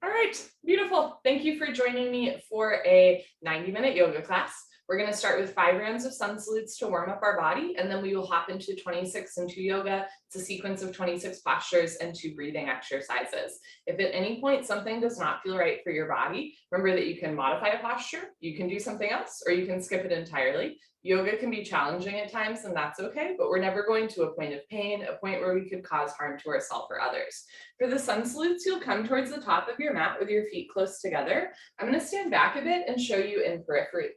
All right, beautiful. Thank you for joining me for a 90-minute yoga class. We're going to start with 5 rounds of sun salutes to warm up our body, and then we will hop into 26 and 2 yoga. It's a sequence of 26 postures and 2 breathing exercises. If at any point something does not feel right for your body, remember that you can modify a posture, you can do something else, or you can skip it entirely. Yoga can be challenging at times, and that's okay, but we're never going to a point of pain, a point where we could cause harm to ourselves or others. For the sun salutes, you'll come towards the top of your mat with your feet close together. I'm going to stand back a bit and show you in periphery.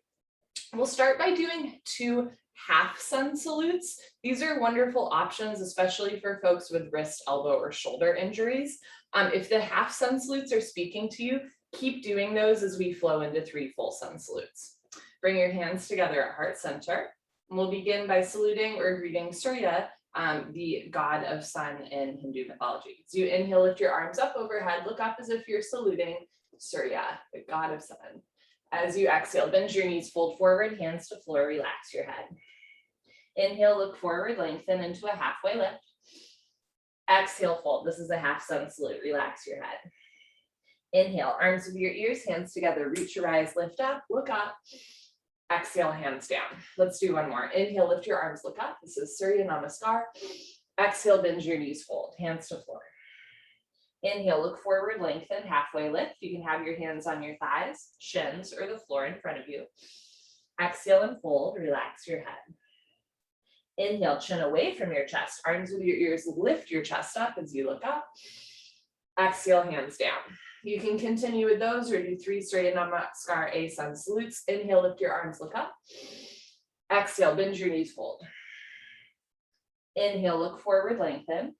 We'll start by doing 2 half sun salutes. These are wonderful options, especially for folks with wrist, elbow, or shoulder injuries. If the half sun salutes are speaking to you, keep doing those as we flow into 3 full sun salutes. Bring your hands together at heart center. And we'll begin by saluting or greeting Surya, the god of sun in Hindu mythology. So you inhale, lift your arms up overhead, look up as if you're saluting Surya, the god of sun. As you exhale, bend your knees, fold forward, hands to floor, relax your head. Inhale, look forward, lengthen into a halfway lift. Exhale, fold. This is a half sun salute, relax your head. Inhale, arms with your ears, hands together, reach your eyes, lift up, look up. Exhale, hands down. Let's do one more. Inhale, lift your arms, look up. This is Surya Namaskar. Exhale, bend your knees, fold, hands to floor. Inhale, look forward, lengthen, halfway lift. You can have your hands on your thighs, shins, or the floor in front of you. Exhale and fold, relax your head. Inhale, chin away from your chest, arms with your ears, lift your chest up as you look up. Exhale, hands down. You can continue with those or do 3 Surya Namaskar A sun salutes. Inhale, lift your arms, look up. Exhale, bend your knees, fold. Inhale, look forward, lengthen.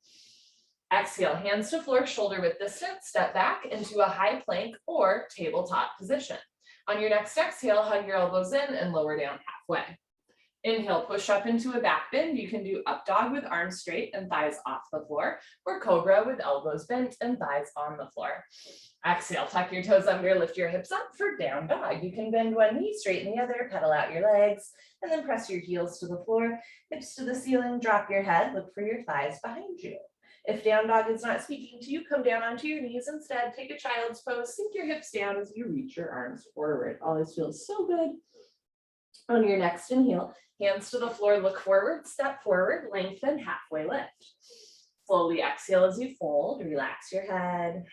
Exhale, hands to floor, shoulder width distance, step back into a high plank or tabletop position. On your next exhale, hug your elbows in and lower down halfway. Inhale, push up into a back bend. You can do up dog with arms straight and thighs off the floor, or cobra with elbows bent and thighs on the floor. Exhale, tuck your toes under, lift your hips up for down dog. You can bend one knee, straighten the other, pedal out your legs, and then press your heels to the floor, hips to the ceiling, drop your head, look for your thighs behind you. If down dog is not speaking to you, come down onto your knees instead, take a child's pose, sink your hips down as you reach your arms forward. Always feels so good. On your next inhale, hands to the floor, look forward, step forward, lengthen, halfway lift. Slowly exhale as you fold, relax your head.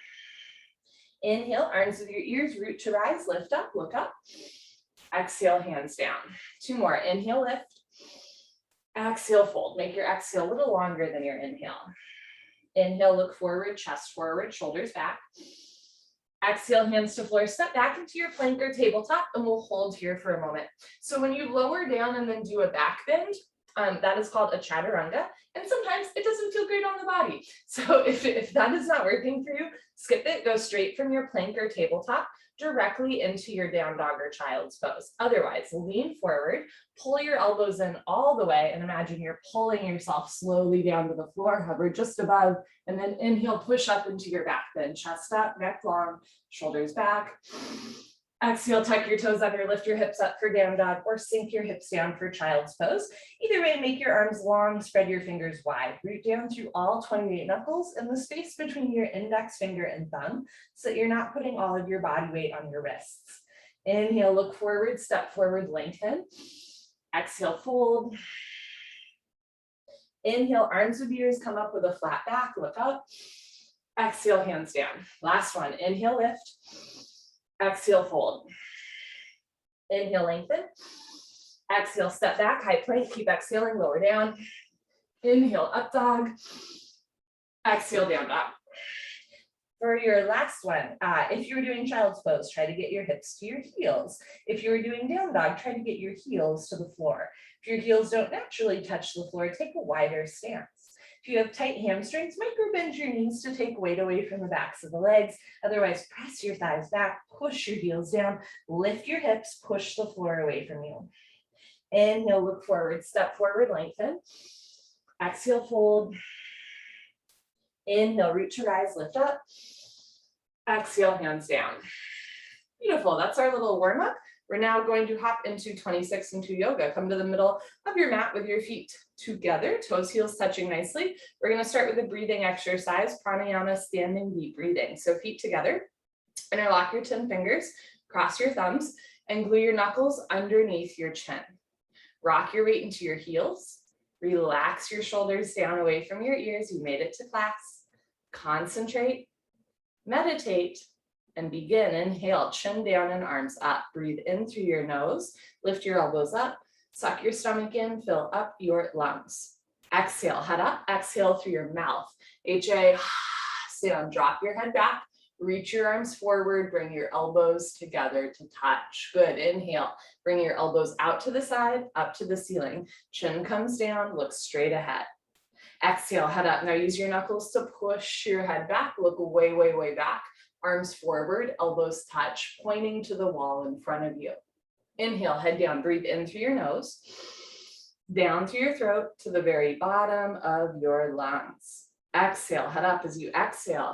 Inhale, arms with your ears, root to rise, lift up, look up. Exhale, hands down. 2 more, inhale, lift. Exhale, fold. Make your exhale a little longer than your inhale. Inhale, look forward, chest forward, shoulders back. Exhale, hands to floor, step back into your plank or tabletop, and we'll hold here for a moment. So when you lower down and then do a back bend, that is called a chaturanga, and sometimes it doesn't feel great on the body. So if that is not working for you, skip it, go straight from your plank or tabletop directly into your down dog or child's pose. Otherwise, lean forward, pull your elbows in all the way, and imagine you're pulling yourself slowly down to the floor, hover just above, and then inhale, push up into your back bend, chest up, neck long, shoulders back. Exhale, tuck your toes under, lift your hips up for down dog, or sink your hips down for child's pose. Either way, make your arms long, spread your fingers wide. Root down through all 28 knuckles in the space between your index finger and thumb so that you're not putting all of your body weight on your wrists. Inhale, look forward, step forward, lengthen. Exhale, fold. Inhale, arms with ears, come up with a flat back, look up. Exhale, hands down. Last one, inhale, lift. Exhale, fold. Inhale, lengthen. Exhale, step back, high plank, keep exhaling, lower down. Inhale, up dog. Exhale, down dog. For your last one, if you're doing child's pose, try to get your hips to your heels. If you're doing down dog, try to get your heels to the floor. If your heels don't naturally touch the floor, take a wider stance. If you have tight hamstrings, micro bend your knees to take weight away from the backs of the legs. Otherwise, press your thighs back, push your heels down, lift your hips, push the floor away from you. Inhale, look forward, step forward, lengthen. Exhale, fold. Inhale, root to rise, lift up. Exhale, hands down. Beautiful, that's our little warm up. We're now going to hop into 26 and 2 yoga. Come to the middle of your mat with your feet together, toes, heels touching nicely. We're going to start with a breathing exercise, pranayama, standing deep breathing. So feet together, Interlock your 10 fingers, cross your thumbs, and glue your knuckles underneath your chin. Rock your weight into your heels. Relax your shoulders down away from your ears. You made it to class. Concentrate, meditate, and begin. Inhale, chin down and arms up. Breathe in through your nose. Lift your elbows up. Suck your stomach in. Fill up your lungs. Exhale, head up. Exhale through your mouth. HA, sit down. Drop your head back. Reach your arms forward. Bring your elbows together to touch. Good. Inhale. Bring your elbows out to the side, up to the ceiling. Chin comes down. Look straight ahead. Exhale, head up. Now use your knuckles to push your head back. Look way, way, way back. Arms forward, elbows touch, pointing to the wall in front of you. Inhale, head down. Breathe in through your nose, down through your throat to the very bottom of your lungs. Exhale, head up. As you exhale,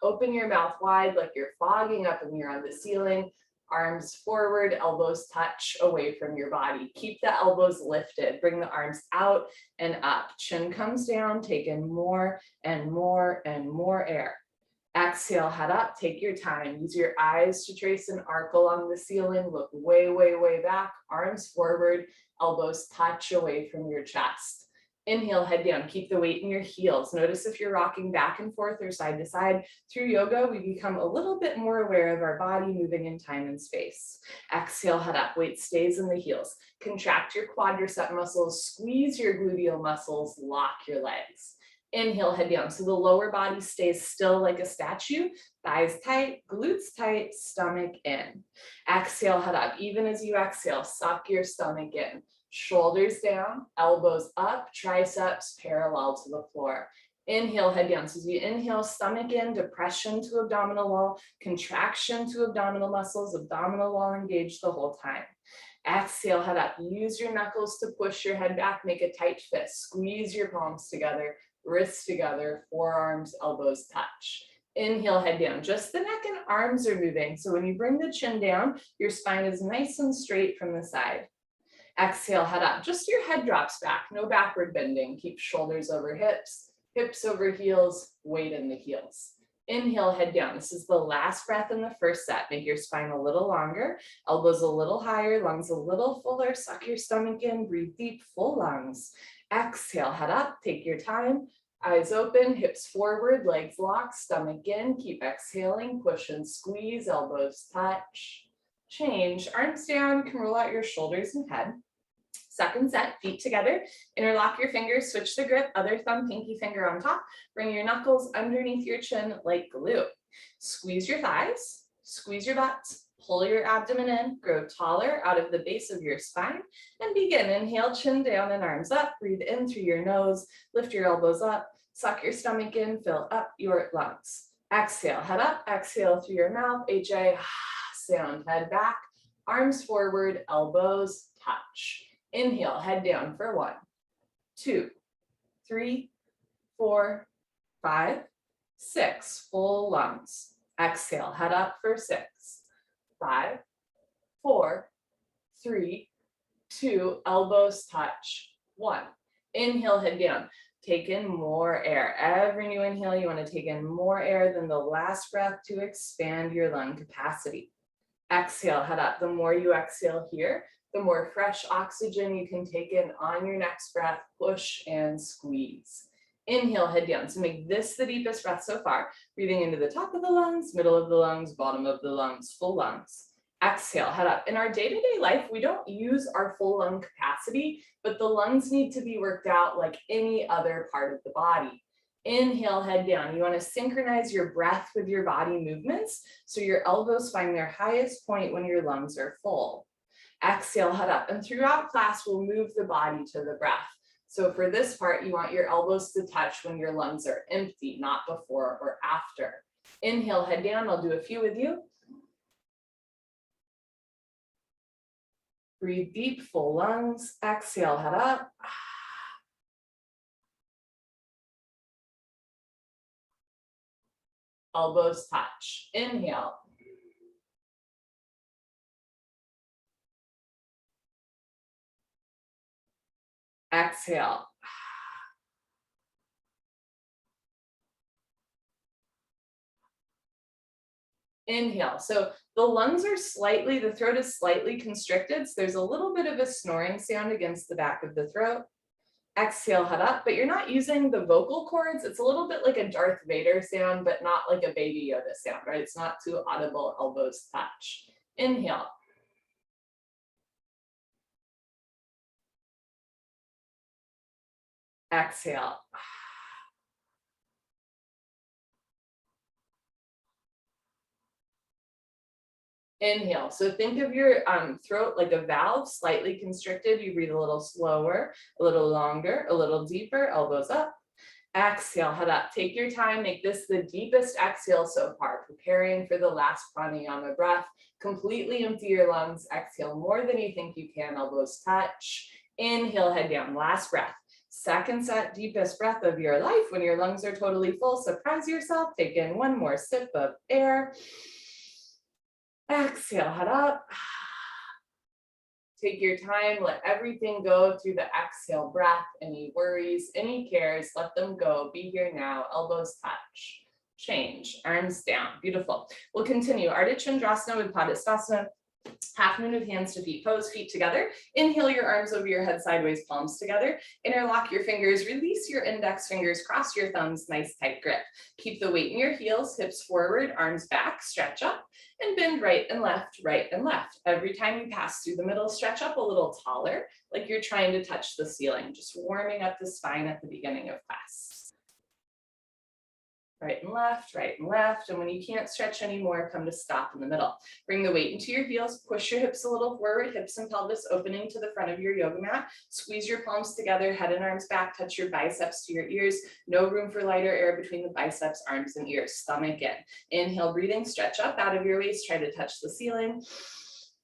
open your mouth wide like you're fogging up and you're on the ceiling. Arms forward, elbows touch away from your body. Keep the elbows lifted. Bring the arms out and up. Chin comes down. Take in more and more and more air. Exhale, head up. Take your time. Use your eyes to trace an arc along the ceiling. Look way, way, way back. Arms forward, elbows touch away from your chest. Inhale, head down. Keep the weight in your heels. Notice if you're rocking back and forth or side to side. Through yoga, we become a little bit more aware of our body moving in time and space. Exhale, head up. Weight stays in the heels. Contract your quadricep muscles. Squeeze your gluteal muscles. Lock your legs. Inhale, head down. So the lower body stays still like a statue. Thighs tight, glutes tight, stomach in. Exhale, head up. Even as you exhale, suck your stomach in. Shoulders down, elbows up, triceps parallel to the floor. Inhale, head down. So as you inhale, stomach in, depression to abdominal wall, contraction to abdominal muscles, abdominal wall engaged the whole time. Exhale, head up. Use your knuckles to push your head back, make a tight fist. Squeeze your palms together, wrists together, forearms, elbows touch. Inhale, head down. Just the neck and arms are moving. So when you bring the chin down, your spine is nice and straight from the side. Exhale, head up. Just your head drops back. No backward bending. Keep shoulders over hips, hips over heels, weight in the heels. Inhale, head down. This is the last breath in the first set. Make your spine a little longer, elbows a little higher, lungs a little fuller. Suck your stomach in. Breathe deep, full lungs. Exhale, head up. Take your time. Eyes open, hips forward, legs locked, stomach in. Keep exhaling. Push and squeeze, elbows touch. Change. Arms down. You can roll out your shoulders and head. Second set, feet together, interlock your fingers, switch the grip, other thumb, pinky finger on top, bring your knuckles underneath your chin like glue. Squeeze your thighs, squeeze your butts, pull your abdomen in, grow taller out of the base of your spine, and begin. Inhale, chin down and arms up, breathe in through your nose, lift your elbows up, suck your stomach in, fill up your lungs. Exhale, head up, exhale through your mouth, HA, sound, head back, arms forward, elbows touch. Inhale, head down for 1, 2, 3, 4, 5, 6, full lungs. Exhale, head up for 6, 5, 4, 3, 2, elbows touch, 1. Inhale, head down. Take in more air. Every new inhale, you want to take in more air than the last breath to expand your lung capacity. Exhale, head up. The more you exhale here, the more fresh oxygen you can take in on your next breath. Push and squeeze. Inhale, head down. So make this the deepest breath so far. Breathing into the top of the lungs, middle of the lungs, bottom of the lungs, full lungs. Exhale, head up. In our day-to-day life, we don't use our full lung capacity, but the lungs need to be worked out like any other part of the body. Inhale, head down. You want to synchronize your breath with your body movements so your elbows find their highest point when your lungs are full. Exhale, head up. And throughout class, we'll move the body to the breath. So for this part, you want your elbows to touch when your lungs are empty, not before or after. Inhale, head down. I'll do a few with you. Breathe deep, full lungs. Exhale, head up. Elbows touch. Inhale. Exhale. Inhale. So the lungs are slightly, the throat is slightly constricted. So there's a little bit of a snoring sound against the back of the throat. Exhale, head up, but you're not using the vocal cords. It's a little bit like a Darth Vader sound, but not like a Baby Yoda sound, right? It's not too audible, elbows touch. Inhale. Exhale. Inhale. So think of your throat like a valve, slightly constricted. You breathe a little slower, a little longer, a little deeper, elbows up. Exhale, head up. Take your time. Make this the deepest exhale so far, preparing for the last pranayama breath. Completely empty your lungs. Exhale more than you think you can. Elbows touch. Inhale, head down. Last breath. Second set, deepest breath of your life. When your lungs are totally full, surprise yourself. Take in one more sip of air. Exhale, head up. Take your time, let everything go through the exhale breath. Any worries, any cares, let them go. Be here now, elbows touch. Change, arms down, beautiful. We'll continue, Ardha Chandrasana with Padasana. Half moon of hands to feet pose, feet together. Inhale your arms over your head sideways, palms together. Interlock your fingers, release your index fingers, cross your thumbs, nice tight grip. Keep the weight in your heels, hips forward, arms back, stretch up, and bend right and left, right and left. Every time you pass through the middle, stretch up a little taller, like you're trying to touch the ceiling, just warming up the spine at the beginning of class. Right and left, right and left. And when you can't stretch anymore, come to stop in the middle. Bring the weight into your heels, push your hips a little forward, hips and pelvis opening to the front of your yoga mat. Squeeze your palms together, head and arms back, touch your biceps to your ears. No room for lighter air between the biceps, arms and ears. Stomach in. Inhale, breathing, stretch up out of your waist, try to touch the ceiling.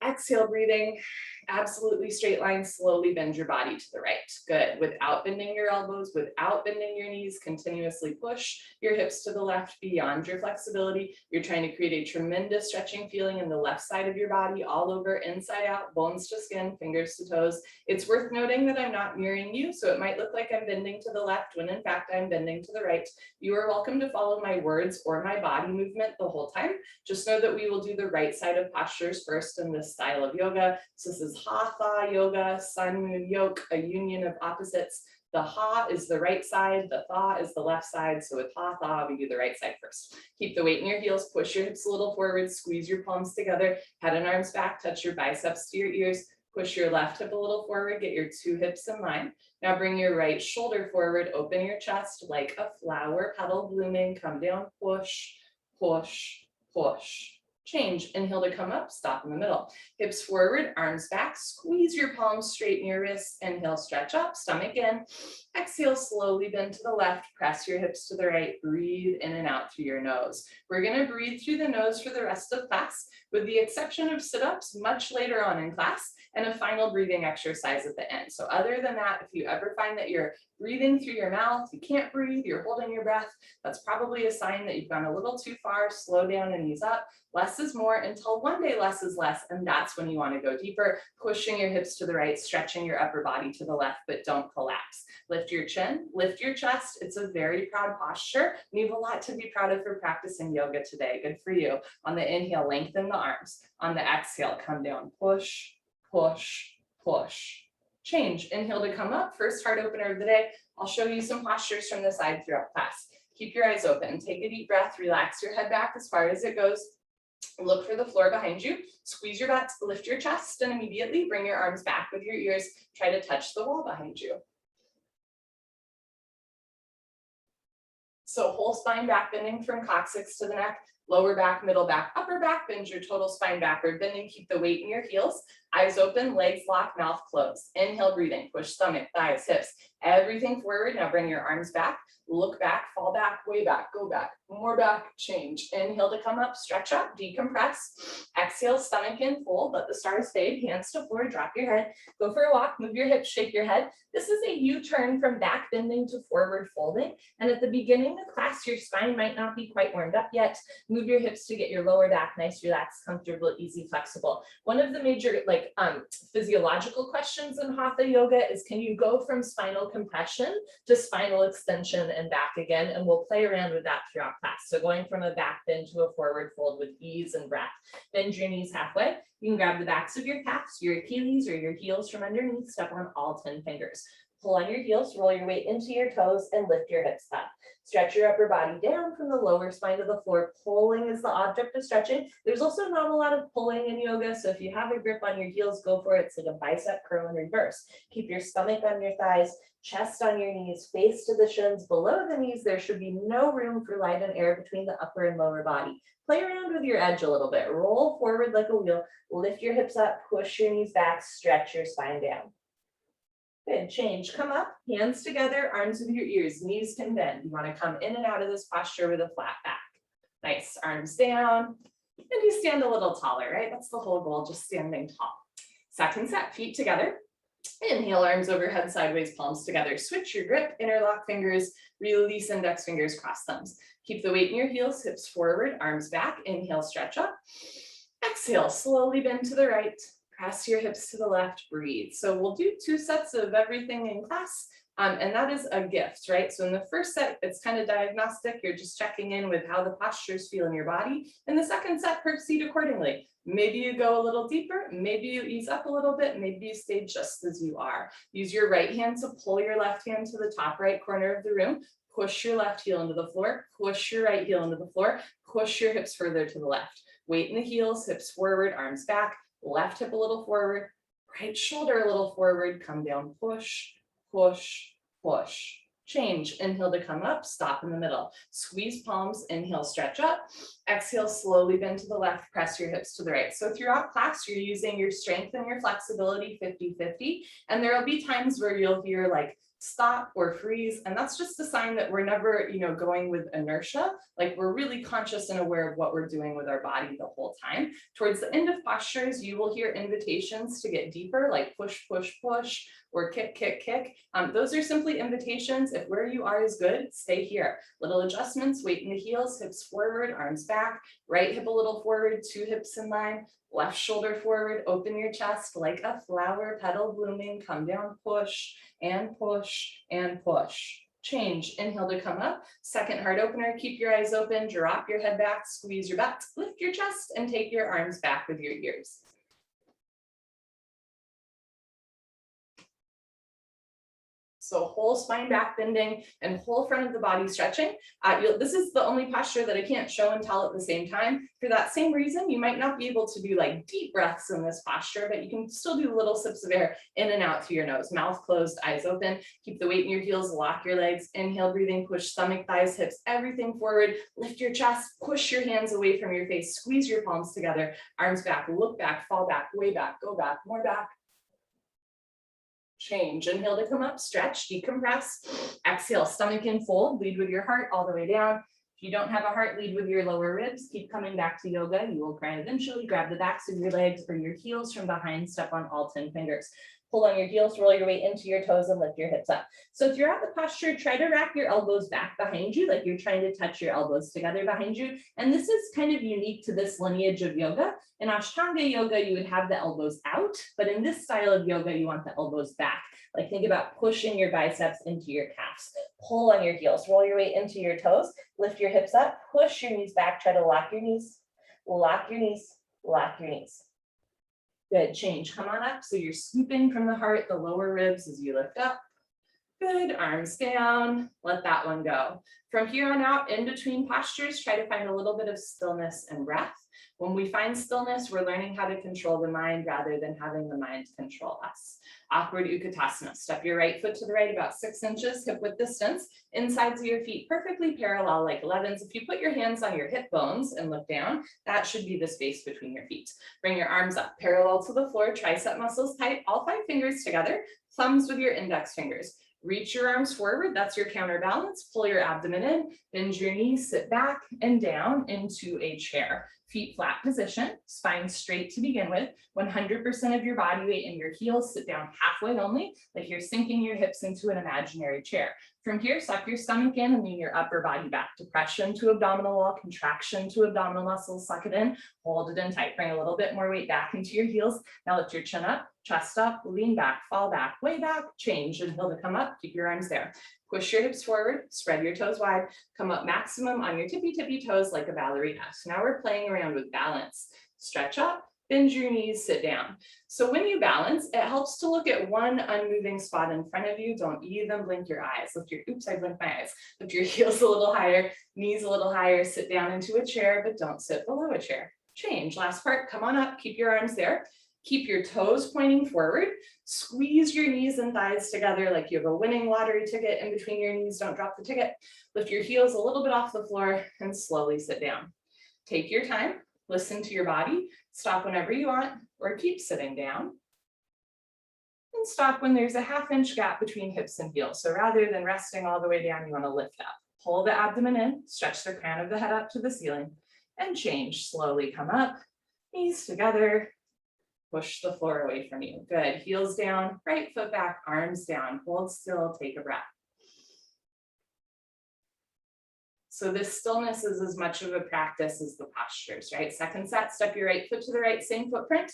Exhale, breathing, absolutely straight line, slowly bend your body to the right. Good, without bending your elbows, without bending your knees, continuously push your hips to the left beyond your flexibility. You're trying to create a tremendous stretching feeling in the left side of your body, all over, inside out, bones to skin, fingers to toes. It's worth noting that I'm not mirroring you, so it might look like I'm bending to the left when in fact I'm bending to the right. You are welcome to follow my words or my body movement the whole time. Just know that we will do the right side of postures first in this style of yoga. So this is Hatha yoga, sun moon yoke, a union of opposites. The ha is the right side, the tha is the left side. So with Hatha, we do the right side first. Keep the weight in your heels, push your hips a little forward, squeeze your palms together, head and arms back, touch your biceps to your ears, push your left hip a little forward, get your two hips in line. Now bring your right shoulder forward, open your chest like a flower petal blooming, come down, push, push, push. Change, inhale to come up, stop in the middle. Hips forward, arms back, squeeze your palms, straighten your wrists, inhale, stretch up, stomach in. Exhale, slowly bend to the left, press your hips to the right, breathe in and out through your nose. We're gonna breathe through the nose for the rest of class, with the exception of sit-ups much later on in class, and a final breathing exercise at the end. So other than that, if you ever find that you're breathing through your mouth, you can't breathe, you're holding your breath, that's probably a sign that you've gone a little too far. Slow down and ease up. Less is more until one day less is less, and that's when you want to go deeper, pushing your hips to the right, stretching your upper body to the left, but don't collapse. Lift your chin, lift your chest. It's a very proud posture, and you have a lot to be proud of for practicing yoga today. Good for you. On the inhale, lengthen the arms. On the exhale, come down, push, push, push. Change, inhale to come up. First heart opener of the day. I'll show you some postures from the side throughout class. Keep your eyes open, take a deep breath, relax your head back as far as it goes. Look for the floor behind you, squeeze your butt, lift your chest, and immediately bring your arms back with your ears. Try to touch the wall behind you. So whole spine back bending from coccyx to the neck, lower back, middle back, upper back, bend your total spine backward bending, keep the weight in your heels, eyes open, legs locked, mouth closed. Inhale, breathing, push stomach, thighs, hips, everything forward. Now bring your arms back, look back, fall back, way back, go back, more back, change. Inhale to come up, stretch up, decompress. Exhale, stomach in, fold, let the stars fade, hands to floor, drop your head, go for a walk, move your hips, shake your head. This is a U-turn from back bending to forward folding. And at the beginning of class, your spine might not be quite warmed up yet. Move your hips to get your lower back nice, relaxed, comfortable, easy, flexible. One of the major physiological questions in Hatha yoga is, can you go from spinal compression to spinal extension and back again, and we'll play around with that throughout class. So going from a back bend to a forward fold with ease and breath. Bend your knees halfway. You can grab the backs of your calves, your Achilles, or your heels from underneath, step on all 10 fingers. Pull on your heels, roll your weight into your toes, and lift your hips up. Stretch your upper body down from the lower spine to the floor. Pulling is the object of stretching. There's also not a lot of pulling in yoga, so if you have a grip on your heels, go for it. It's like a bicep curl in reverse. Keep your stomach on your thighs, chest on your knees, face to the shins. Below the knees, there should be no room for light and air between the upper and lower body. Play around with your edge a little bit. Roll forward like a wheel. Lift your hips up, push your knees back, stretch your spine down. Good, change, come up, hands together, arms with your ears, knees can bend. You want to come in and out of this posture with a flat back. Nice, arms down, and you stand a little taller, right? That's the whole goal, just standing tall. Second set, feet together. Inhale, arms overhead, sideways, palms together. Switch your grip, interlock fingers, release index fingers, cross thumbs. Keep the weight in your heels, hips forward, arms back. Inhale, stretch up. Exhale, slowly bend to the right. Press your hips to the left, breathe. So we'll do 2 sets of everything in class, and that is a gift, right? So in the first set, it's kind of diagnostic. You're just checking in with how the postures feel in your body. In the second set, proceed accordingly. Maybe you go a little deeper, maybe you ease up a little bit, maybe you stay just as you are. Use your right hand to pull your left hand to the top right corner of the room. Push your left heel into the floor, push your right heel into the floor, push your hips further to the left. Weight in the heels, hips forward, arms back. Left hip a little forward, right shoulder a little forward, come down, push, push, push. Change, inhale to come up, stop in the middle. Squeeze palms, inhale, stretch up. Exhale, slowly bend to the left, press your hips to the right. So throughout class, you're using your strength and your flexibility 50-50. And there will be times where you'll hear like, stop or freeze, and that's just a sign that we're never, going with inertia. Like we're really conscious and aware of what we're doing with our body the whole time. Towards the end of postures, you will hear invitations to get deeper, like push, push, push, or kick, kick, kick. Those are simply invitations. If where you are is good, stay here. Little adjustments, weight in the heels, hips forward, arms back, right hip a little forward, 2 hips in line, left shoulder forward, open your chest like a flower petal blooming, come down, push and push and push. Change, inhale to come up. Second heart opener, keep your eyes open, drop your head back, squeeze your butt, lift your chest and take your arms back with your ears. So whole spine back bending and whole front of the body stretching. This is the only posture that I can't show and tell at the same time. For that same reason, you might not be able to do like deep breaths in this posture, but you can still do little sips of air in and out through your nose, mouth closed, eyes open. Keep the weight in your heels, lock your legs, inhale, breathing, push stomach, thighs, hips, everything forward. Lift your chest, push your hands away from your face, squeeze your palms together, arms back, look back, fall back, way back, go back, more back. Change, inhale to come up, stretch, decompress. Exhale, stomach in fold, lead with your heart all the way down. If you don't have a heart, lead with your lower ribs. Keep coming back to yoga. You will cry eventually. Grab the backs of your legs or your heels from behind, step on all 10 fingers. Pull on your heels, roll your weight into your toes and lift your hips up. So throughout the posture, try to wrap your elbows back behind you, like you're trying to touch your elbows together behind you. And this is kind of unique to this lineage of yoga. In Ashtanga yoga, you would have the elbows out, but in this style of yoga, you want the elbows back. Like think about pushing your biceps into your calves. Pull on your heels, roll your weight into your toes, lift your hips up, push your knees back, try to lock your knees, lock your knees, lock your knees. Good, change, come on up. So you're scooping from the heart, the lower ribs as you lift up. Good, arms down, let that one go. From here on out, in between postures, try to find a little bit of stillness and breath. When we find stillness, we're learning how to control the mind rather than having the mind control us. Awkward Utkatasana. Step your right foot to the right about 6 inches, hip width distance, insides of your feet perfectly parallel like 11s. If you put your hands on your hip bones and look down, that should be the space between your feet. Bring your arms up parallel to the floor, tricep muscles tight, all 5 fingers together, thumbs with your index fingers. Reach your arms forward, that's your counterbalance. Pull your abdomen in, bend your knees, sit back and down into a chair. Feet flat position, spine straight to begin with. 100% of your body weight in your heels, sit down halfway only, like you're sinking your hips into an imaginary chair. From here, suck your stomach in and lean your upper body back. Depression to abdominal wall, contraction to abdominal muscles, suck it in, hold it in tight. Bring a little bit more weight back into your heels. Now lift your chin up, chest up, lean back, fall back, way back, change, inhale to come up, keep your arms there. Push your hips forward, spread your toes wide, come up maximum on your tippy toes like a ballerina. So now we're playing around with balance. Stretch up, bend your knees, sit down. So when you balance, it helps to look at one unmoving spot in front of you. Don't even blink your eyes. I blinked my eyes. Lift your heels a little higher, knees a little higher, sit down into a chair, but don't sit below a chair. Change. Last part, come on up, keep your arms there. Keep your toes pointing forward. Squeeze your knees and thighs together like you have a winning lottery ticket in between your knees. Don't drop the ticket. Lift your heels a little bit off the floor and slowly sit down. Take your time. Listen to your body. Stop whenever you want or keep sitting down. And stop when there's a ½ inch gap between hips and heels. So rather than resting all the way down, you want to lift up. Pull the abdomen in, stretch the crown of the head up to the ceiling, and change. Slowly come up, knees together. Push the floor away from you. Good. Heels down, right foot back, arms down. Hold still, take a breath. So this stillness is as much of a practice as the postures, right? Second set, step your right foot to the right, same footprint.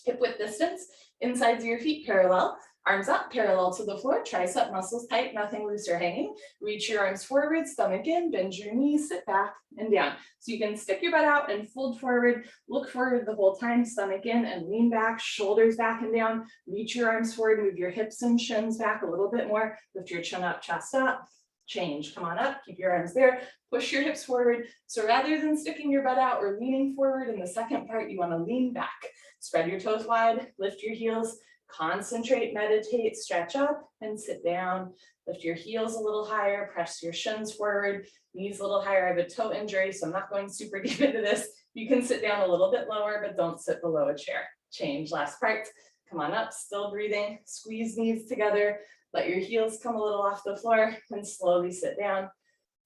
Hip width distance, insides of your feet parallel. Arms up, parallel to the floor, tricep muscles tight, nothing loose or hanging. Reach your arms forward, stomach in, bend your knees, sit back and down. So you can stick your butt out and fold forward, look forward the whole time, stomach in and lean back, shoulders back and down. Reach your arms forward, move your hips and shins back a little bit more. Lift your chin up, chest up. Change, come on up, keep your arms there, push your hips forward. So rather than sticking your butt out or leaning forward in the second part, you want to lean back. Spread your toes wide, lift your heels. Concentrate, meditate, stretch up and sit down. Lift your heels a little higher, press your shins forward, knees a little higher. I have a toe injury, so I'm not going super deep into this. You can sit down a little bit lower, but don't sit below a chair. Change, last part. Come on up, still breathing. Squeeze knees together. Let your heels come a little off the floor and slowly sit down.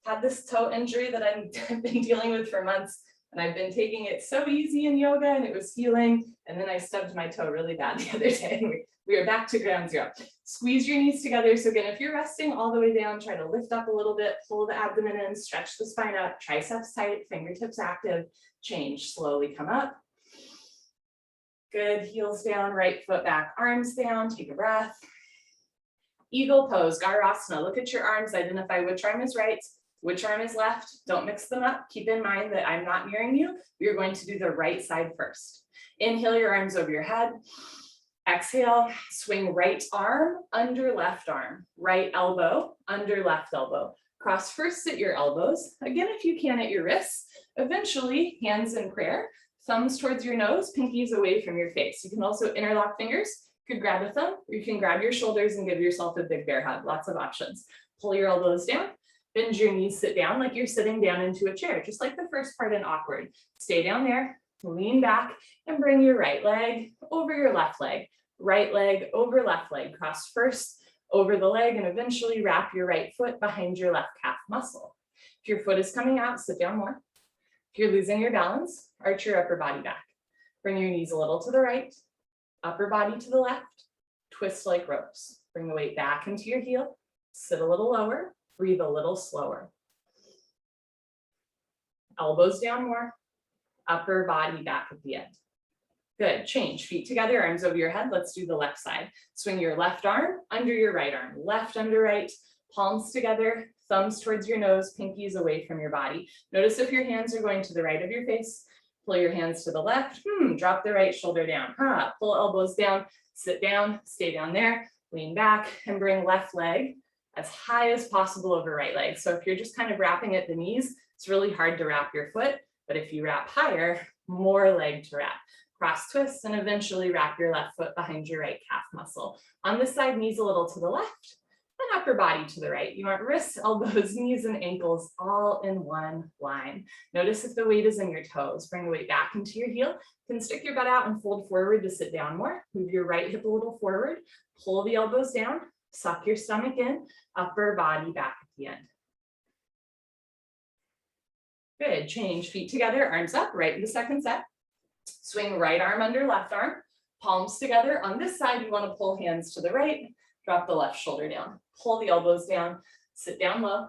Had this toe injury that I've been dealing with for months. And I've been taking it so easy in yoga and it was healing. And then I stubbed my toe really bad the other day. And we are back to ground zero. Squeeze your knees together. So again, if you're resting all the way down, try to lift up a little bit, pull the abdomen in, stretch the spine up, triceps tight, fingertips active, change, slowly come up. Good, heels down, right foot back, arms down, take a breath. Eagle pose, Sharasana. Look at your arms, identify which arm is right, which arm is left. Don't mix them up. Keep in mind that I'm not nearing you. You're going to do the right side first. Inhale your arms over your head. Exhale, swing right arm under left arm. Right elbow under left elbow. Cross first at your elbows. Again, if you can at your wrists. Eventually, hands in prayer. Thumbs towards your nose, pinkies away from your face. You can also interlock fingers. You could grab a thumb, or you can grab your shoulders and give yourself a big bear hug. Lots of options. Pull your elbows down. Bend your knees, sit down like you're sitting down into a chair, just like the first part in awkward. Stay down there, lean back, and bring your right leg over your left leg. Right leg over left leg. Cross first over the leg and eventually wrap your right foot behind your left calf muscle. If your foot is coming out, sit down more. If you're losing your balance, arch your upper body back. Bring your knees a little to the right, upper body to the left, twist like ropes. Bring the weight back into your heel, sit a little lower. Breathe a little slower. Elbows down more, upper body back at the end. Good, change, feet together, arms over your head. Let's do the left side. Swing your left arm under your right arm, left under right, palms together, thumbs towards your nose, pinkies away from your body. Notice if your hands are going to the right of your face, pull your hands to the left, drop the right shoulder down, pull elbows down, sit down, stay down there, lean back and bring left leg as high as possible over right leg. So if you're just kind of wrapping at the knees, it's really hard to wrap your foot, but if you wrap higher, more leg to wrap. Cross twist and eventually wrap your left foot behind your right calf muscle. On this side, knees a little to the left and upper body to the right. You want wrists, elbows, knees, and ankles all in one line. Notice if the weight is in your toes. Bring the weight back into your heel. You can stick your butt out and fold forward to sit down more. Move your right hip a little forward. Pull the elbows down. Suck your stomach in, upper body back at the end. Good, change, feet together, arms up, right in the second set. Swing right arm under left arm, palms together. On this side, you want to pull hands to the right, drop the left shoulder down. Pull the elbows down, Sit down low,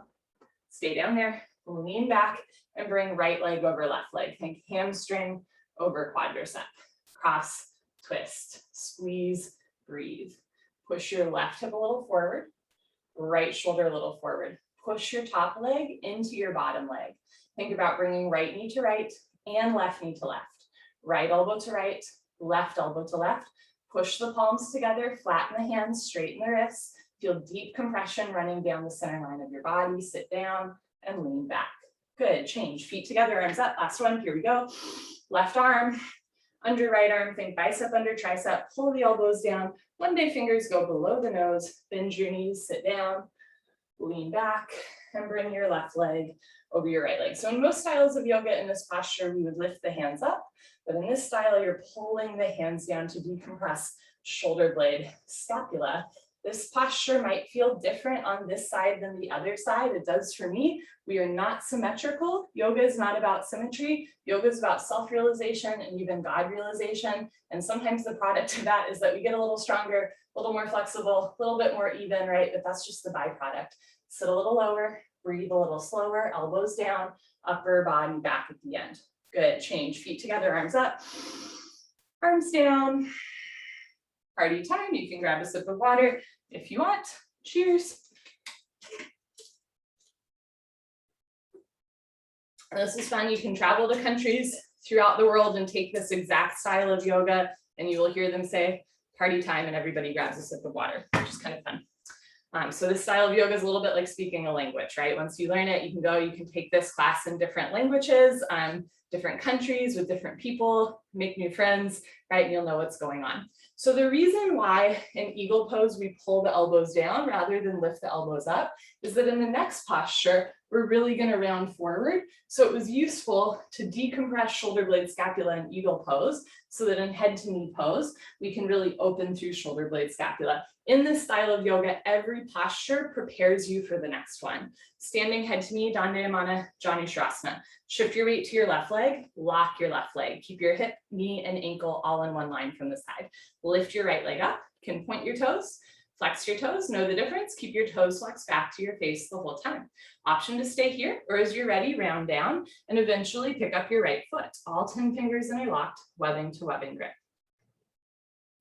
stay down there, lean back and bring right leg over left leg. Think hamstring over quadricep. Cross, twist, squeeze, breathe. Push your left hip a little forward, right shoulder a little forward. Push your top leg into your bottom leg. Think about bringing right knee to right and left knee to left. Right elbow to right, left elbow to left. Push the palms together, flatten the hands, straighten the wrists. Feel deep compression running down the center line of your body. Sit down and lean back. Good, change. Feet together, arms up. Last one, here we go. Left arm, under right arm, think bicep under tricep. Pull the elbows down. One day fingers go below the nose. Bend your knees, sit down, lean back, and bring your left leg over your right leg. So in most styles of yoga in this posture, we would lift the hands up, but in this style, you're pulling the hands down to decompress shoulder blade, scapula. This posture might feel different on this side than the other side. It does for me. We are not symmetrical. Yoga is not about symmetry. Yoga is about self-realization and even God realization. And sometimes the product of that is that we get a little stronger, a little more flexible, a little bit more even, right? But that's just the byproduct. Sit a little lower, breathe a little slower, elbows down, upper body back at the end. Good, change. Feet together, arms up, arms down. Party time, you can grab a sip of water if you want. Cheers. And this is fun. You can travel to countries throughout the world and take this exact style of yoga, and you will hear them say party time and everybody grabs a sip of water, which is kind of fun. So this style of yoga is a little bit like speaking a language, right? Once you learn it, you can take this class in different languages, different countries with different people, make new friends, right? And you'll know what's going on. So the reason why in eagle pose we pull the elbows down rather than lift the elbows up is that in the next posture, we're really going to round forward. So it was useful to decompress shoulder blade scapula in eagle pose so that in head to knee pose, we can really open through shoulder blade scapula. In this style of yoga, every posture prepares you for the next one. Standing head to knee, Dandayamana, Janu Sharasana. Shift your weight to your left leg, lock your left leg. Keep your hip, knee, and ankle all in one line from the side. Lift your right leg up, can point your toes, flex your toes, know the difference, keep your toes flexed back to your face the whole time. Option to stay here, or as you're ready, round down, and eventually pick up your right foot. All 10 fingers in a locked, webbing to webbing grip.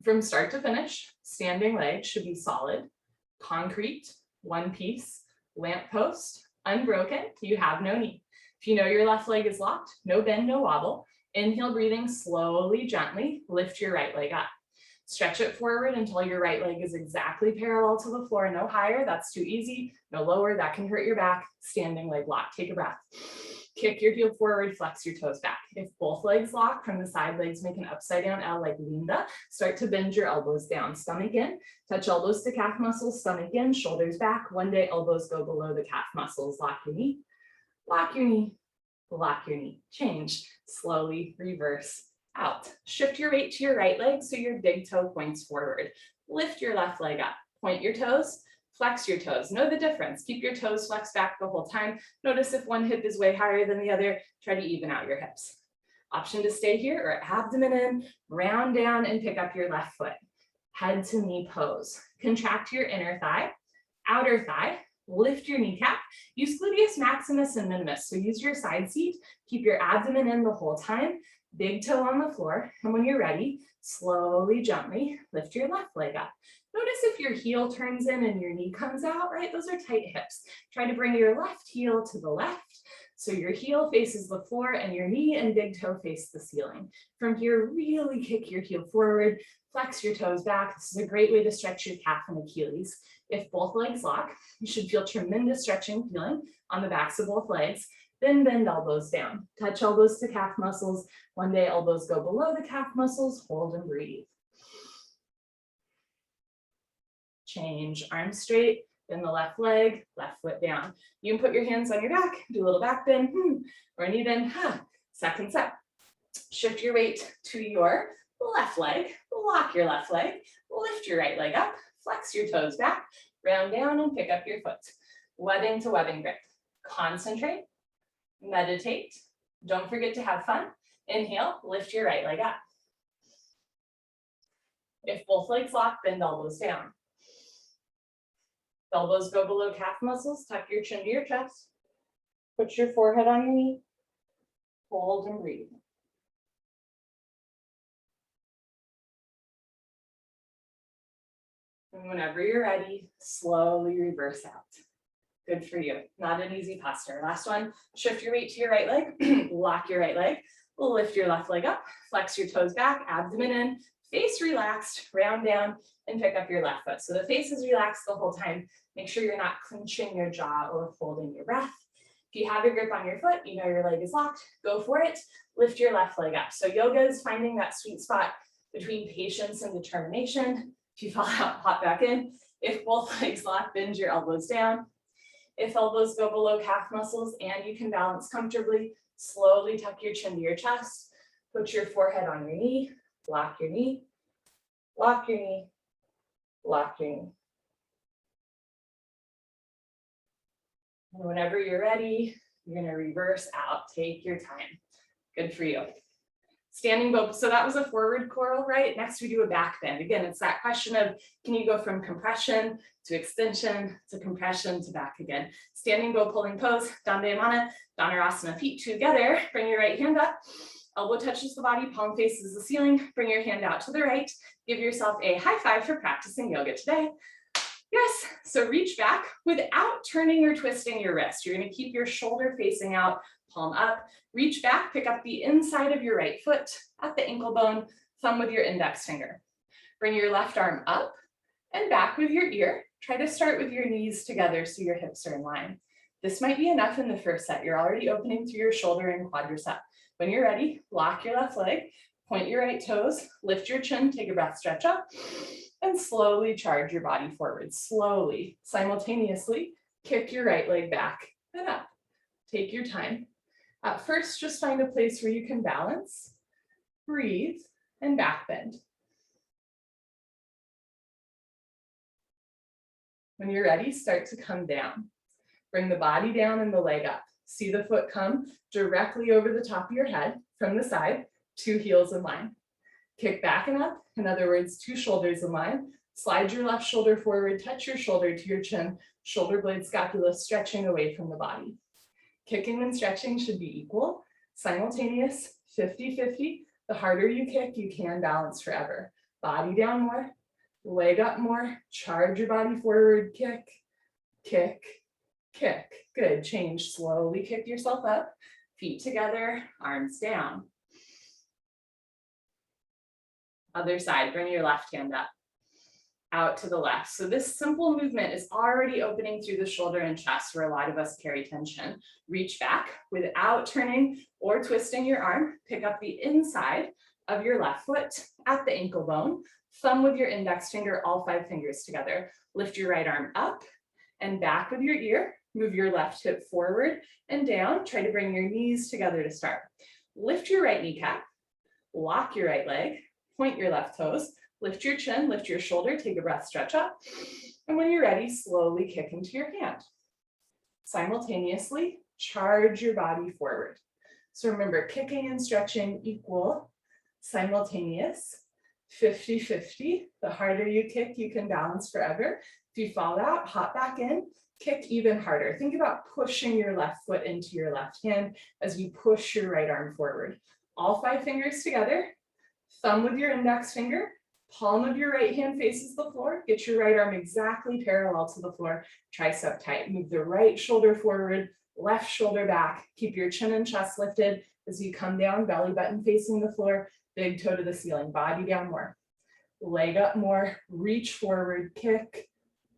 From start to finish, standing leg should be solid, concrete, one piece, lamp post, unbroken, you have no knee. If you know your left leg is locked, no bend, no wobble. Inhale, breathing slowly, gently, lift your right leg up. Stretch it forward until your right leg is exactly parallel to the floor, no higher, that's too easy, no lower, that can hurt your back. Standing leg lock, take a breath. Kick your heel forward, flex your toes back. If both legs lock from the side, legs make an upside down L like Linda. Start to bend your elbows down, stomach in, touch elbows to calf muscles, stomach in, shoulders back. One day elbows go below the calf muscles, lock your knee, lock your knee, lock your knee. Change, slowly reverse out. Shift your weight to your right leg so your big toe points forward. Lift your left leg up, point your toes, flex your toes. Know the difference. Keep your toes flexed back the whole time. Notice if one hip is way higher than the other, try to even out your hips. Option to stay here or abdomen in, round down and pick up your left foot. Head to knee pose. Contract your inner thigh, outer thigh, lift your kneecap. Use gluteus maximus and minimus. So use your side seat, keep your abdomen in the whole time, big toe on the floor. And when you're ready, slowly, gently lift your left leg up. Notice if your heel turns in and your knee comes out, right? Those are tight hips. Try to bring your left heel to the left. So your heel faces the floor and your knee and big toe face the ceiling. From here, really kick your heel forward, flex your toes back. This is a great way to stretch your calf and Achilles. If both legs lock, you should feel tremendous stretching feeling on the backs of both legs. Then bend elbows down. Touch elbows to calf muscles. One day elbows go below the calf muscles. Hold and breathe. Change, arms straight, bend the left leg, left foot down. You can put your hands on your back, do a little back bend, or a knee bend, second set. Shift your weight to your left leg, lock your left leg, lift your right leg up, flex your toes back, round down and pick up your foot. Webbing to webbing grip. Concentrate, meditate, don't forget to have fun. Inhale, lift your right leg up. If both legs lock, bend elbows down. Elbows go below calf muscles, tuck your chin to your chest. Put your forehead on your knee. Hold and breathe. And whenever you're ready, slowly reverse out. Good for you. Not an easy posture. Last one, shift your weight to your right leg, lock your right leg, lift your left leg up, flex your toes back, abdomen in, face relaxed, round down, and pick up your left foot. So the face is relaxed the whole time. Make sure you're not clenching your jaw or holding your breath. If you have your grip on your foot, you know your leg is locked, go for it. Lift your left leg up. So yoga is finding that sweet spot between patience and determination. If you fall out, hop back in. If both legs lock, bend your elbows down. If elbows go below calf muscles and you can balance comfortably, slowly tuck your chin to your chest. Put your forehead on your knee, lock your knee, lock your knee, lock your knee. And whenever you're ready, you're gonna reverse out, take your time. Good for you. Standing bow, so that was a forward curl, right? Next we do a back bend. Again, it's that question of, can you go from compression to extension to compression to back again? Standing bow pulling pose, Dandayamana, Dhanurasana, feet together, bring your right hand up, elbow touches the body, palm faces the ceiling, bring your hand out to the right, give yourself a high five for practicing yoga today. Yes, so reach back without turning or twisting your wrist. You're gonna keep your shoulder facing out, palm up, reach back, pick up the inside of your right foot at the ankle bone, thumb with your index finger. Bring your left arm up and back with your ear. Try to start with your knees together so your hips are in line. This might be enough in the first set. You're already opening through your shoulder and quadricep. When you're ready, lock your left leg, point your right toes, lift your chin, take a breath, stretch up, and slowly charge your body forward. Slowly, simultaneously, kick your right leg back and up. Take your time. At first, just find a place where you can balance, breathe, and back bend. When you're ready, start to come down. Bring the body down and the leg up. See the foot come directly over the top of your head from the side, 2 heels in line. Kick back and up, in other words, 2 shoulders in line. Slide your left shoulder forward, touch your shoulder to your chin, shoulder blade scapula stretching away from the body. Kicking and stretching should be equal, simultaneous, 50-50. The harder you kick, you can balance forever. Body down more, leg up more, charge your body forward, kick, kick, kick. Good, change, slowly kick yourself up, feet together, arms down. Other side, bring your left hand up, out to the left. So this simple movement is already opening through the shoulder and chest where a lot of us carry tension. Reach back without turning or twisting your arm. Pick up the inside of your left foot at the ankle bone. Thumb with your index finger, all 5 fingers together. Lift your right arm up and back with your ear. Move your left hip forward and down. Try to bring your knees together to start. Lift your right kneecap, lock your right leg, point your left toes, lift your chin, lift your shoulder, take a breath, stretch up. And when you're ready, slowly kick into your hand. Simultaneously, charge your body forward. So remember, kicking and stretching equal, simultaneous, 50-50. The harder you kick, you can balance forever. If you fall out, hop back in, kick even harder. Think about pushing your left foot into your left hand as you push your right arm forward. All 5 fingers together, thumb with your index finger, palm of your right hand faces the floor. Get your right arm exactly parallel to the floor, tricep tight. Move the right shoulder forward, left shoulder back. Keep your chin and chest lifted as you come down, belly button facing the floor, big toe to the ceiling, body down more. Leg up more, reach forward, kick,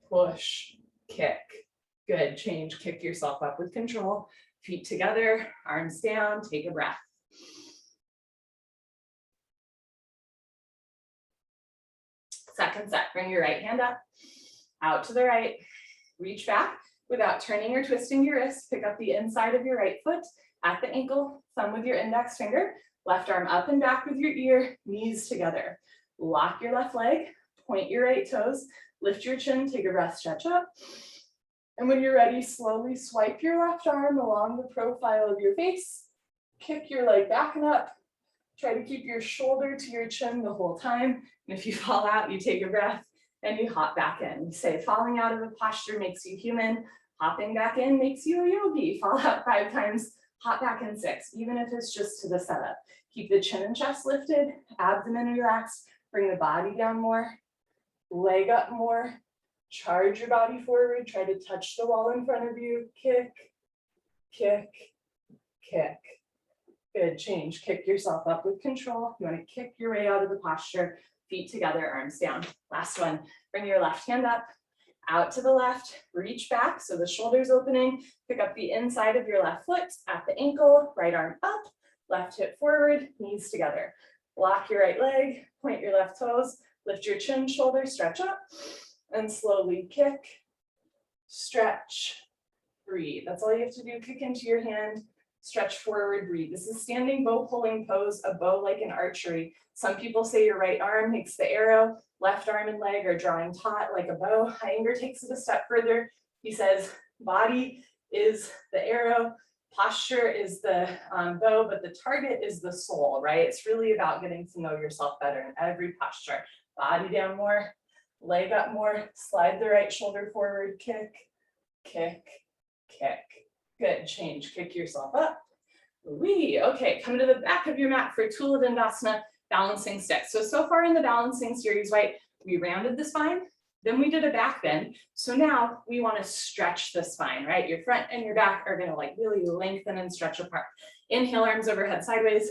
push, kick. Good, change, kick yourself up with control. Feet together, arms down, take a breath. Second set, bring your right hand up, out to the right, reach back without turning or twisting your wrist. Pick up the inside of your right foot at the ankle, thumb with your index finger, left arm up and back with your ear, knees together. Lock your left leg, point your right toes, lift your chin, take a breath, stretch up. And when you're ready, slowly swipe your left arm along the profile of your face, kick your leg back and up. Try to keep your shoulder to your chin the whole time. And if you fall out, you take a breath, and you hop back in. We say falling out of a posture makes you human, hopping back in makes you a yogi. Fall out 5 times, hop back in 6, even if it's just to the setup. Keep the chin and chest lifted, abdomen relaxed, bring the body down more, leg up more, charge your body forward, try to touch the wall in front of you, kick, kick, kick. Good, change, kick yourself up with control. You want to kick your way out of the posture, feet together, arms down. Last one, bring your left hand up, out to the left, reach back so the shoulder's opening, pick up the inside of your left foot at the ankle, right arm up, left hip forward, knees together. Lock your right leg, point your left toes, lift your chin, shoulder, stretch up, and slowly kick, stretch, breathe. That's all you have to do, kick into your hand, stretch forward, breathe. This is standing bow pulling pose, a bow like in archery. Some people say your right arm makes the arrow, left arm and leg are drawing taut like a bow. Iyengar takes it a step further. He says, body is the arrow, posture is the bow, but the target is the soul, right? It's really about getting to know yourself better in every posture. Body down more, leg up more, slide the right shoulder forward, kick, kick, kick. Good, change, kick yourself up. Okay, come to the back of your mat for Tula Dandasana, balancing stick. So far in the balancing series, right, we rounded the spine, then we did a back bend. So now we want to stretch the spine, right? Your front and your back are going to like really lengthen and stretch apart. Inhale, arms overhead sideways,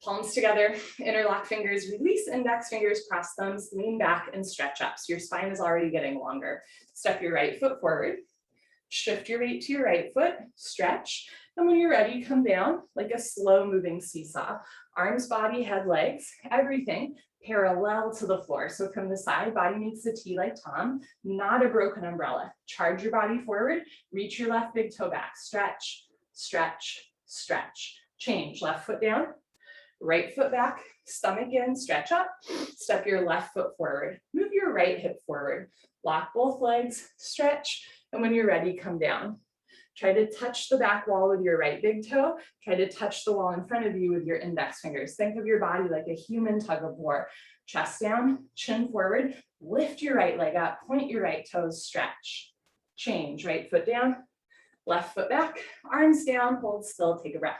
palms together, interlock fingers, release index fingers, cross thumbs, lean back and stretch up. So your spine is already getting longer. Step your right foot forward. Shift your weight to your right foot, stretch, and when you're ready, come down like a slow moving seesaw. Arms, body, head, legs, everything parallel to the floor. So from the side, body makes a T like Tom, not a broken umbrella. Charge your body forward, reach your left big toe back, stretch, stretch, stretch. Change, left foot down, right foot back, stomach in, stretch up, step your left foot forward, move your right hip forward, lock both legs, stretch, and when you're ready, come down. Try to touch the back wall with your right big toe. Try to touch the wall in front of you with your index fingers. Think of your body like a human tug of war. Chest down, chin forward, lift your right leg up, point your right toes, stretch. Change, right foot down, left foot back, arms down, hold still, take a breath.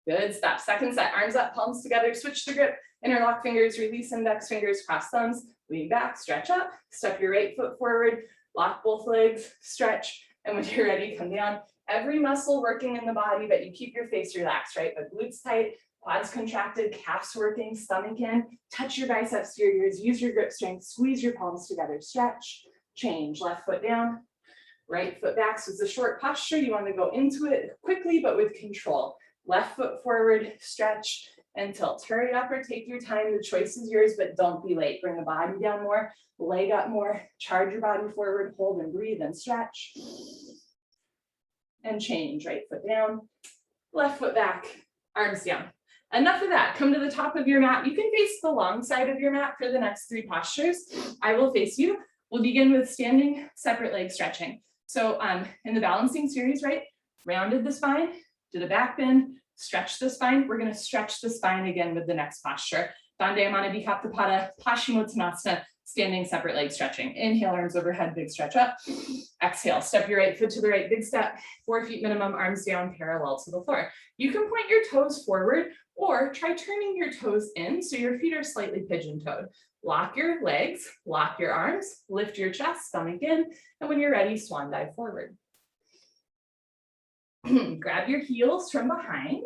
Good, stop. Second set, arms up, palms together, switch the grip, interlock fingers, release index fingers, cross thumbs, lean back, stretch up, step your right foot forward, lock both legs, stretch, and when you're ready, come down. Every muscle working in the body, but you keep your face relaxed, right? But glutes tight, quads contracted, calves working, stomach in, touch your biceps to your ears, use your grip strength, squeeze your palms together, stretch, change, left foot down, right foot back. So it's a short posture. You want to go into it quickly, but with control. Left foot forward, stretch and tilt. Hurry up or take your time. The choice is yours, but don't be late. Bring the body down more, leg up more, charge your body forward, hold and breathe and stretch. And change, right foot down, left foot back, arms down. Enough of that. Come to the top of your mat. You can face the long side of your mat for the next 3 postures. I will face you. We'll begin with standing separate leg stretching. So in the balancing series, right, rounded the spine, did a back bend, stretch the spine. We're going to stretch the spine again with the next posture. Dandayamana Bikaprapada, Paschimottanasana, standing separate leg stretching. Inhale, arms overhead, big stretch up. Exhale, step your right foot to the right, big step, 4 feet minimum, arms down, parallel to the floor. You can point your toes forward or try turning your toes in so your feet are slightly pigeon-toed. Lock your legs, lock your arms, lift your chest, stomach in, and when you're ready, swan dive forward. Grab your heels from behind,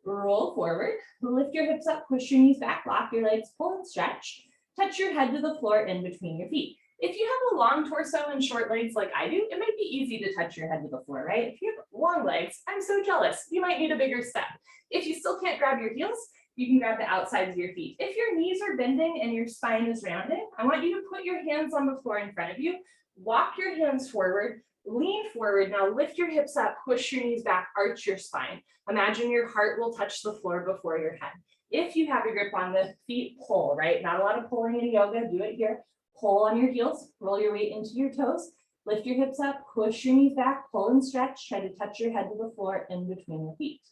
roll forward, lift your hips up, push your knees back, lock your legs, pull and stretch, touch your head to the floor in between your feet. If you have a long torso and short legs like I do, it might be easy to touch your head to the floor, right? If you have long legs, I'm so jealous. You might need a bigger step. If you still can't grab your heels, you can grab the outsides of your feet. If your knees are bending and your spine is rounded, I want you to put your hands on the floor in front of you, walk your hands forward, lean forward. Now lift your hips up, push your knees back, arch your spine. Imagine your heart will touch the floor before your head. If you have your grip on the feet, pull, right? Not a lot of pulling in yoga, do it here. Pull on your heels, roll your weight into your toes, lift your hips up, push your knees back, pull and stretch, try to touch your head to the floor in between your feet.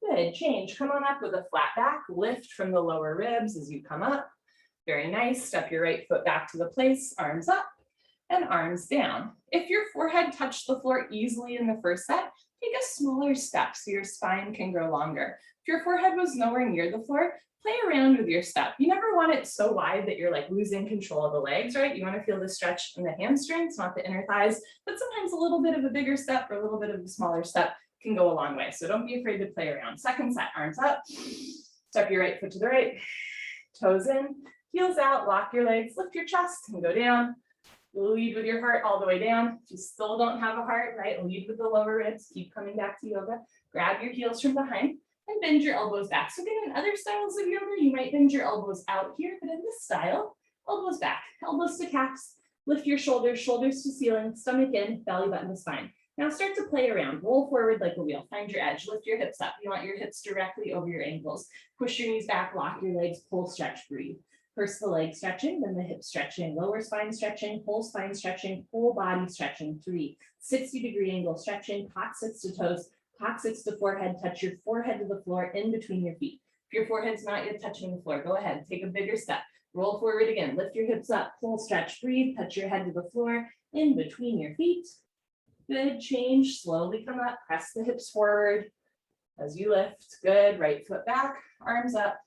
Good, change. Come on up with a flat back, lift from the lower ribs as you come up. Very nice. Step your right foot back to the place, arms up and arms down. If your forehead touched the floor easily in the first set, take a smaller step so your spine can grow longer. If your forehead was nowhere near the floor, play around with your step. You never want it so wide that you're like losing control of the legs, right? You want to feel the stretch in the hamstrings, not the inner thighs, but sometimes a little bit of a bigger step or a little bit of a smaller step can go a long way. So don't be afraid to play around. Second set, arms up, step your right foot to the right, toes in, heels out, lock your legs, lift your chest and go down. Lead with your heart all the way down. If you still don't have a heart, right, lead with the lower ribs, keep coming back to yoga. Grab your heels from behind and bend your elbows back. So again, in other styles of yoga, you might bend your elbows out here, but in this style, elbows back, elbows to calves, lift your shoulders, shoulders to ceiling, stomach in, belly button to spine. Now start to play around, roll forward like a wheel, find your edge, lift your hips up. You want your hips directly over your ankles. Push your knees back, lock your legs, pull, stretch, breathe. First the leg stretching, then the hip stretching, lower spine stretching, whole spine stretching, whole body stretching. 3, 60-degree angle stretching, coccyx to toes, coccyx to forehead, touch your forehead to the floor in between your feet. If your forehead's not yet touching the floor, go ahead, take a bigger step. Roll forward again, lift your hips up, pull, stretch, breathe, touch your head to the floor in between your feet. Good, change, slowly come up, press the hips forward as you lift. Good, right foot back, arms up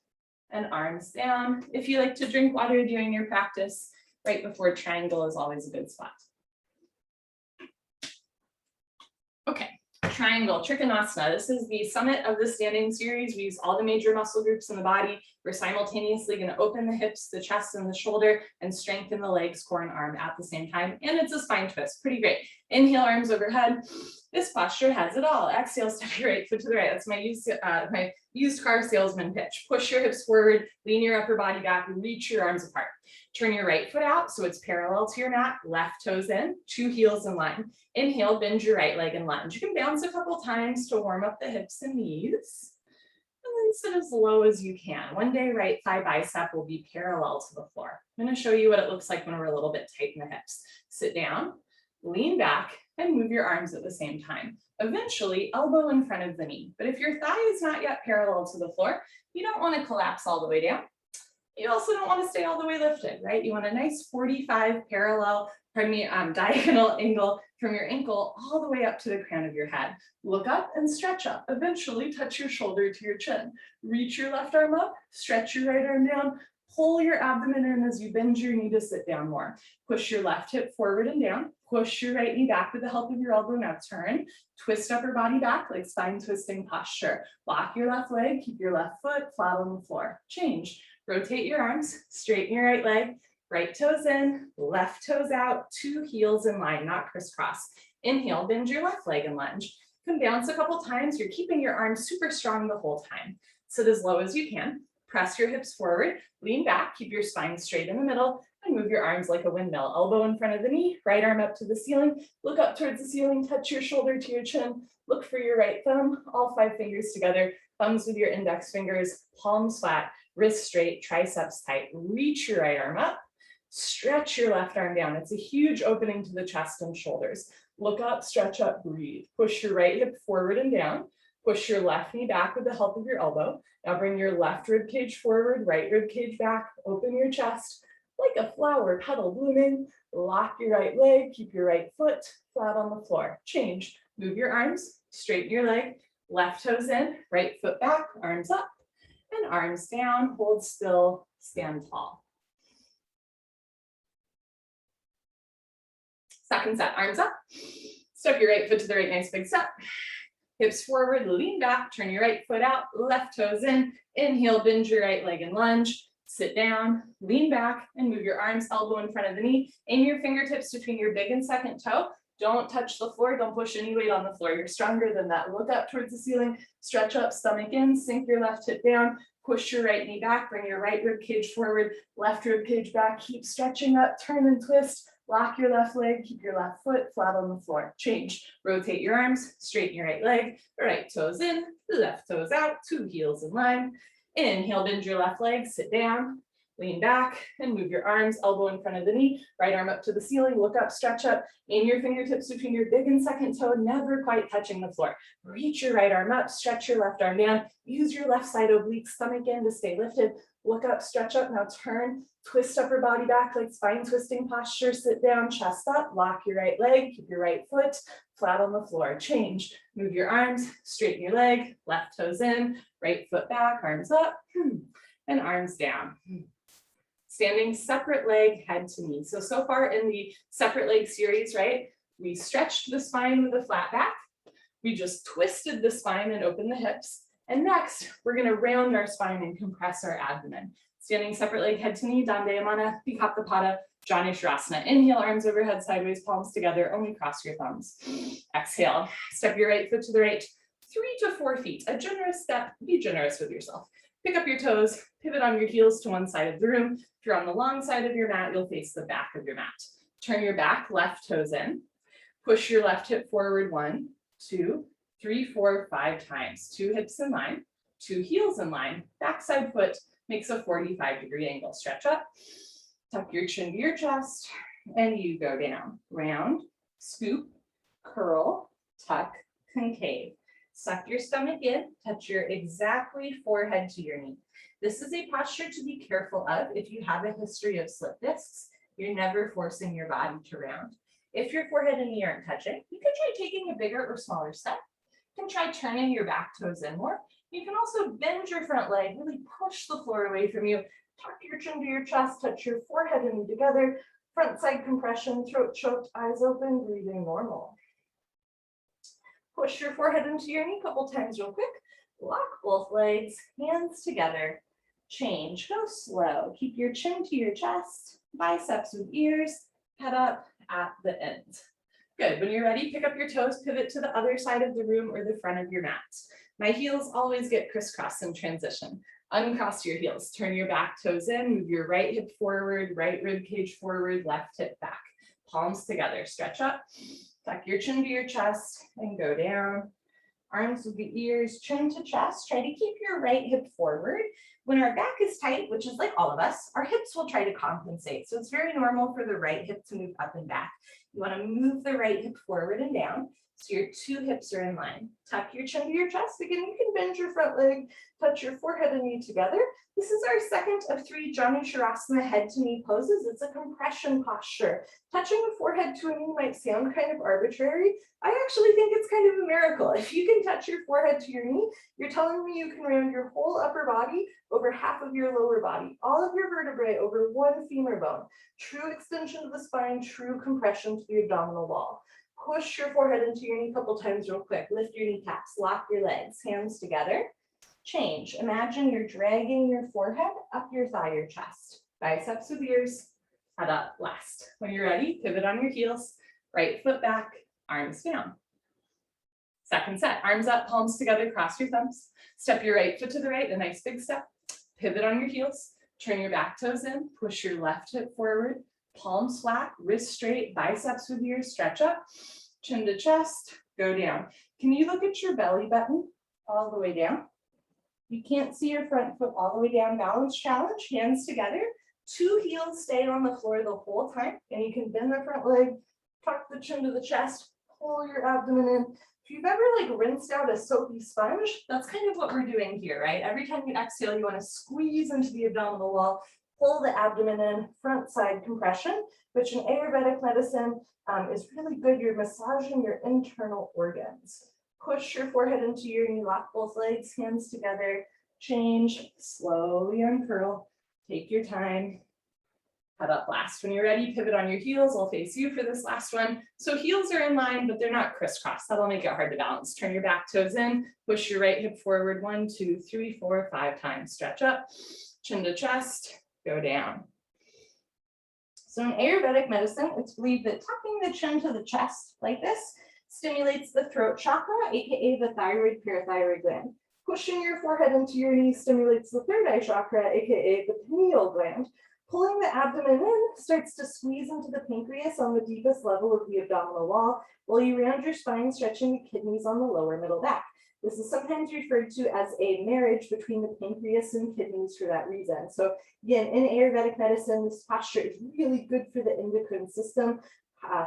and arms down. If you like to drink water during your practice, right before triangle is always a good spot. Okay, triangle, Trikanasana. This is the summit of the standing series. We use all the major muscle groups in the body. We're simultaneously going to open the hips, the chest, and the shoulder, and strengthen the legs, core, and arm at the same time. And it's a spine twist, pretty great. Inhale, arms overhead. This posture has it all. Exhale, step your right foot to the right. That's my used car salesman pitch. Push your hips forward, lean your upper body back, reach your arms apart. Turn your right foot out so it's parallel to your mat, left toes in, 2 heels in line. Inhale, bend your right leg and lunge. You can bounce a couple times to warm up the hips and knees. And then sit as low as you can. One day, right thigh bicep will be parallel to the floor. I'm going to show you what it looks like when we're a little bit tight in the hips. Sit down, lean back, and move your arms at the same time. Eventually, elbow in front of the knee. But if your thigh is not yet parallel to the floor, you don't want to collapse all the way down. You also don't want to stay all the way lifted, right? You want a nice 45 diagonal angle from your ankle all the way up to the crown of your head. Look up and stretch up. Eventually touch your shoulder to your chin. Reach your left arm up, stretch your right arm down, pull your abdomen in as you bend your knee to sit down more. Push your left hip forward and down. Push your right knee back with the help of your elbow. Now turn, twist upper body back like spine twisting posture. Lock your left leg, keep your left foot flat on the floor. Change. Rotate your arms, straighten your right leg, right toes in, left toes out, 2 heels in line, not crisscross. Inhale, bend your left leg and lunge. You can bounce a couple times. You're keeping your arms super strong the whole time. Sit as low as you can. Press your hips forward, lean back, keep your spine straight in the middle, and move your arms like a windmill. Elbow in front of the knee, right arm up to the ceiling. Look up towards the ceiling, touch your shoulder to your chin. Look for your right thumb, all 5 fingers together, thumbs with your index fingers, palms flat, wrists straight, triceps tight. Reach your right arm up, stretch your left arm down. It's a huge opening to the chest and shoulders. Look up, stretch up, breathe. Push your right hip forward and down. Push your left knee back with the help of your elbow. Now bring your left rib cage forward, right rib cage back, open your chest like a flower petal blooming. Lock your right leg, keep your right foot flat on the floor. Change, move your arms, straighten your leg, left toes in, right foot back, arms up, and arms down, hold still, stand tall. Second set, arms up, step your right foot to the right, nice big step. Hips forward, lean back, turn your right foot out, left toes in, inhale, bend your right leg and lunge, sit down, lean back, and move your arms, elbow in front of the knee, aim your fingertips between your big and second toe. Don't touch the floor, don't push any weight on the floor. You're stronger than that. Look up towards the ceiling, stretch up, stomach in, sink your left hip down, push your right knee back, bring your right rib cage forward, left rib cage back, keep stretching up, turn and twist. Lock your left leg, keep your left foot flat on the floor. Change, rotate your arms, straighten your right leg, right toes in, left toes out, 2 heels in line. Inhale, bend your left leg, sit down. Lean back and move your arms, elbow in front of the knee, right arm up to the ceiling, look up, stretch up, aim your fingertips between your big and second toe, never quite touching the floor. Reach your right arm up, stretch your left arm down, use your left side oblique, stomach in to stay lifted, look up, stretch up, now turn, twist upper body back like spine twisting posture, sit down, chest up, lock your right leg, keep your right foot flat on the floor, change, move your arms, straighten your leg, left toes in, right foot back, arms up, and arms down. Standing separate leg, head to knee. So far in the separate leg series, right? We stretched the spine with a flat back. We just twisted the spine and opened the hips. And next, we're gonna round our spine and compress our abdomen. Standing separate leg, head to knee, Dandayamana, Kapalbhati, Janu Sharasana. Inhale, arms overhead, sideways, palms together, only cross your thumbs. Exhale, step your right foot to the right, 3 to 4 feet. A generous step, be generous with yourself. Pick up your toes, pivot on your heels to one side of the room. If you're on the long side of your mat, you'll face the back of your mat. Turn your back, left toes in. Push your left hip forward 1, 2, 3, 4, 5 times. 2 hips in line, 2 heels in line. Backside foot makes a 45-degree angle. Stretch up, tuck your chin to your chest, and you go down. Round, scoop, curl, tuck, concave. Suck your stomach in, touch your exactly forehead to your knee. This is a posture to be careful of if you have a history of slip discs. You're never forcing your body to round. If your forehead and knee aren't touching, you can try taking a bigger or smaller step. You can try turning your back toes in more. You can also bend your front leg, really push the floor away from you. Tuck your chin to your chest, touch your forehead and knee together. Front side compression, throat choked, eyes open, breathing normal. Push your forehead into your knee a couple times real quick. Lock both legs, hands together. Change, go slow. Keep your chin to your chest, biceps with ears, head up at the end. Good, when you're ready, pick up your toes, pivot to the other side of the room or the front of your mat. My heels always get crisscross in transition. Uncross your heels, turn your back toes in, move your right hip forward, right rib cage forward, left hip back. Palms together, stretch up. Tuck your chin to your chest and go down. Arms with the ears, chin to chest. Try to keep your right hip forward. When our back is tight, which is like all of us, our hips will try to compensate. So it's very normal for the right hip to move up and back. You want to move the right hip forward and down. So your 2 hips are in line. Tuck your chin to your chest. Again, you can bend your front leg, touch your forehead and knee together. This is our second of 3 Janu Sharasana head to knee poses. It's a compression posture. Touching the forehead to a knee might sound kind of arbitrary. I actually think it's kind of a miracle. If you can touch your forehead to your knee, you're telling me you can round your whole upper body over half of your lower body, all of your vertebrae over 1 femur bone. True extension of the spine, true compression to the abdominal wall. Push your forehead into your knee a couple times real quick. Lift your kneecaps, lock your legs, hands together. Change. Imagine you're dragging your forehead up your thigh or chest. Biceps with ears, head up last. When you're ready, pivot on your heels, right foot back, arms down. Second set, arms up, palms together, cross your thumbs. Step your right foot to the right, a nice big step. Pivot on your heels, turn your back toes in, push your left hip forward, palms flat, wrists straight, biceps with ears, stretch up, chin to chest, go down. Can you look at your belly button all the way down? You can't see your front foot all the way down. Balance challenge, hands together. 2 heels stay on the floor the whole time, and you can bend the front leg, tuck the chin to the chest, pull your abdomen in. If you've ever rinsed out a soapy sponge, that's kind of what we're doing here, right? Every time you exhale, you want to squeeze into the abdominal wall, pull the abdomen in, front side compression, which in Ayurvedic medicine is really good. You're massaging your internal organs. Push your forehead into your knee, lock both legs, hands together, change, slowly uncurl, take your time, head up last. When you're ready, pivot on your heels. I'll face you for this last one. So heels are in line, but they're not crisscross. That'll make it hard to balance. Turn your back toes in, push your right hip forward 1, 2, 3, 4, 5 times. Stretch up, chin to chest, go down. So in Ayurvedic medicine, it's believed that tucking the chin to the chest like this stimulates the throat chakra, aka the thyroid parathyroid gland. Pushing your forehead into your knee stimulates the third eye chakra, aka the pineal gland. Pulling the abdomen in starts to squeeze into the pancreas on the deepest level of the abdominal wall, while you round your spine, stretching the kidneys on the lower middle back. This is sometimes referred to as a marriage between the pancreas and kidneys for that reason. So again, in Ayurvedic medicine, this posture is really good for the endocrine system.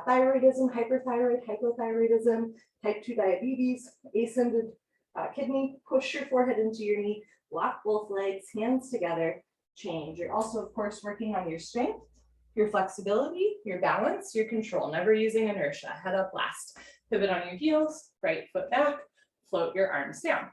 Thyroidism, hyperthyroid, hypothyroidism, type 2 diabetes, ascended kidney. Push your forehead into your knee, lock both legs, hands together, change. You're also, of course, working on your strength, your flexibility, your balance, your control, never using inertia. Head up last. Pivot on your heels, right foot back, float your arms down.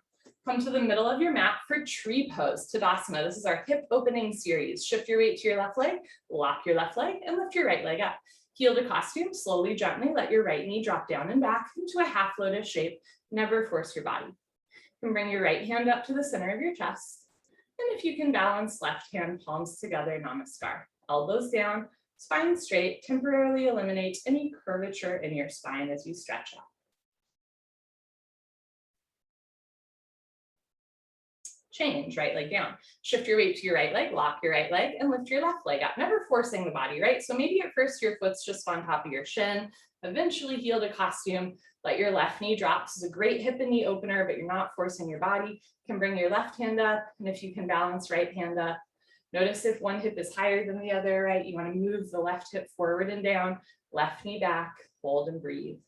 Come to the middle of your mat for tree pose, Tadasana. This is our hip opening series. Shift your weight to your left leg, lock your left leg, and lift your right leg up. Heel to costume, slowly, gently, let your right knee drop down and back into a half lotus shape. Never force your body. You can bring your right hand up to the center of your chest. And if you can balance, left hand, palms together, namaskar. Elbows down, spine straight, temporarily eliminate any curvature in your spine as you stretch out. Change, right leg down. Shift your weight to your right leg, lock your right leg, and lift your left leg up, never forcing the body, right? So maybe at first your foot's just on top of your shin, eventually heel to costume, let your left knee drop. This is a great hip and knee opener, but you're not forcing your body. You can bring your left hand up, and if you can balance, right hand up. Notice if one hip is higher than the other, right? You want to move the left hip forward and down, left knee back, hold and breathe.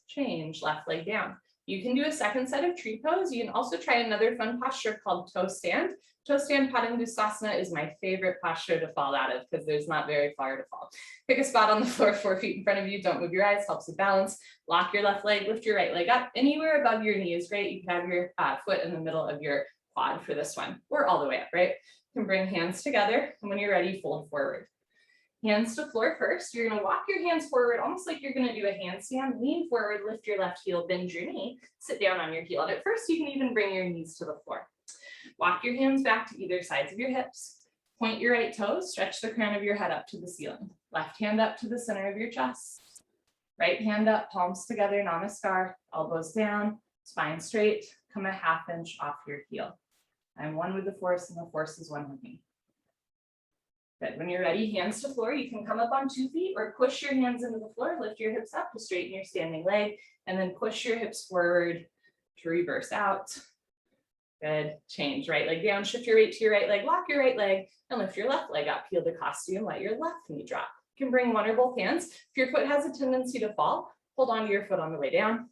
Change, left leg down. You can do a second set of tree pose. You can also try another fun posture called toe stand. Toe stand Padangusthasana is my favorite posture to fall out of because there's not very far to fall. Pick a spot on the floor 4 feet in front of you. Don't move your eyes, helps with balance. Lock your left leg, lift your right leg up. Anywhere above your knee is great. You can have your foot in the middle of your quad for this one, or all the way up, right? You can bring hands together, and when you're ready, fold forward. Hands to floor first. You're going to walk your hands forward, almost like you're going to do a handstand. Lean forward, lift your left heel, bend your knee, sit down on your heel. And at first, you can even bring your knees to the floor. Walk your hands back to either sides of your hips. Point your right toes, stretch the crown of your head up to the ceiling. Left hand up to the center of your chest. Right hand up, palms together, namaskar, elbows down, spine straight, come a ½ inch off your heel. I'm one with the force, and the force is one with me. Good. When you're ready, hands to floor, you can come up on 2 feet or push your hands into the floor, lift your hips up to straighten your standing leg, and then push your hips forward to reverse out. Good. Change, right leg down, shift your weight to your right leg, lock your right leg, and lift your left leg up. Heel to costume, let your left knee drop. You can bring one or both hands. If your foot has a tendency to fall, hold on to your foot on the way down.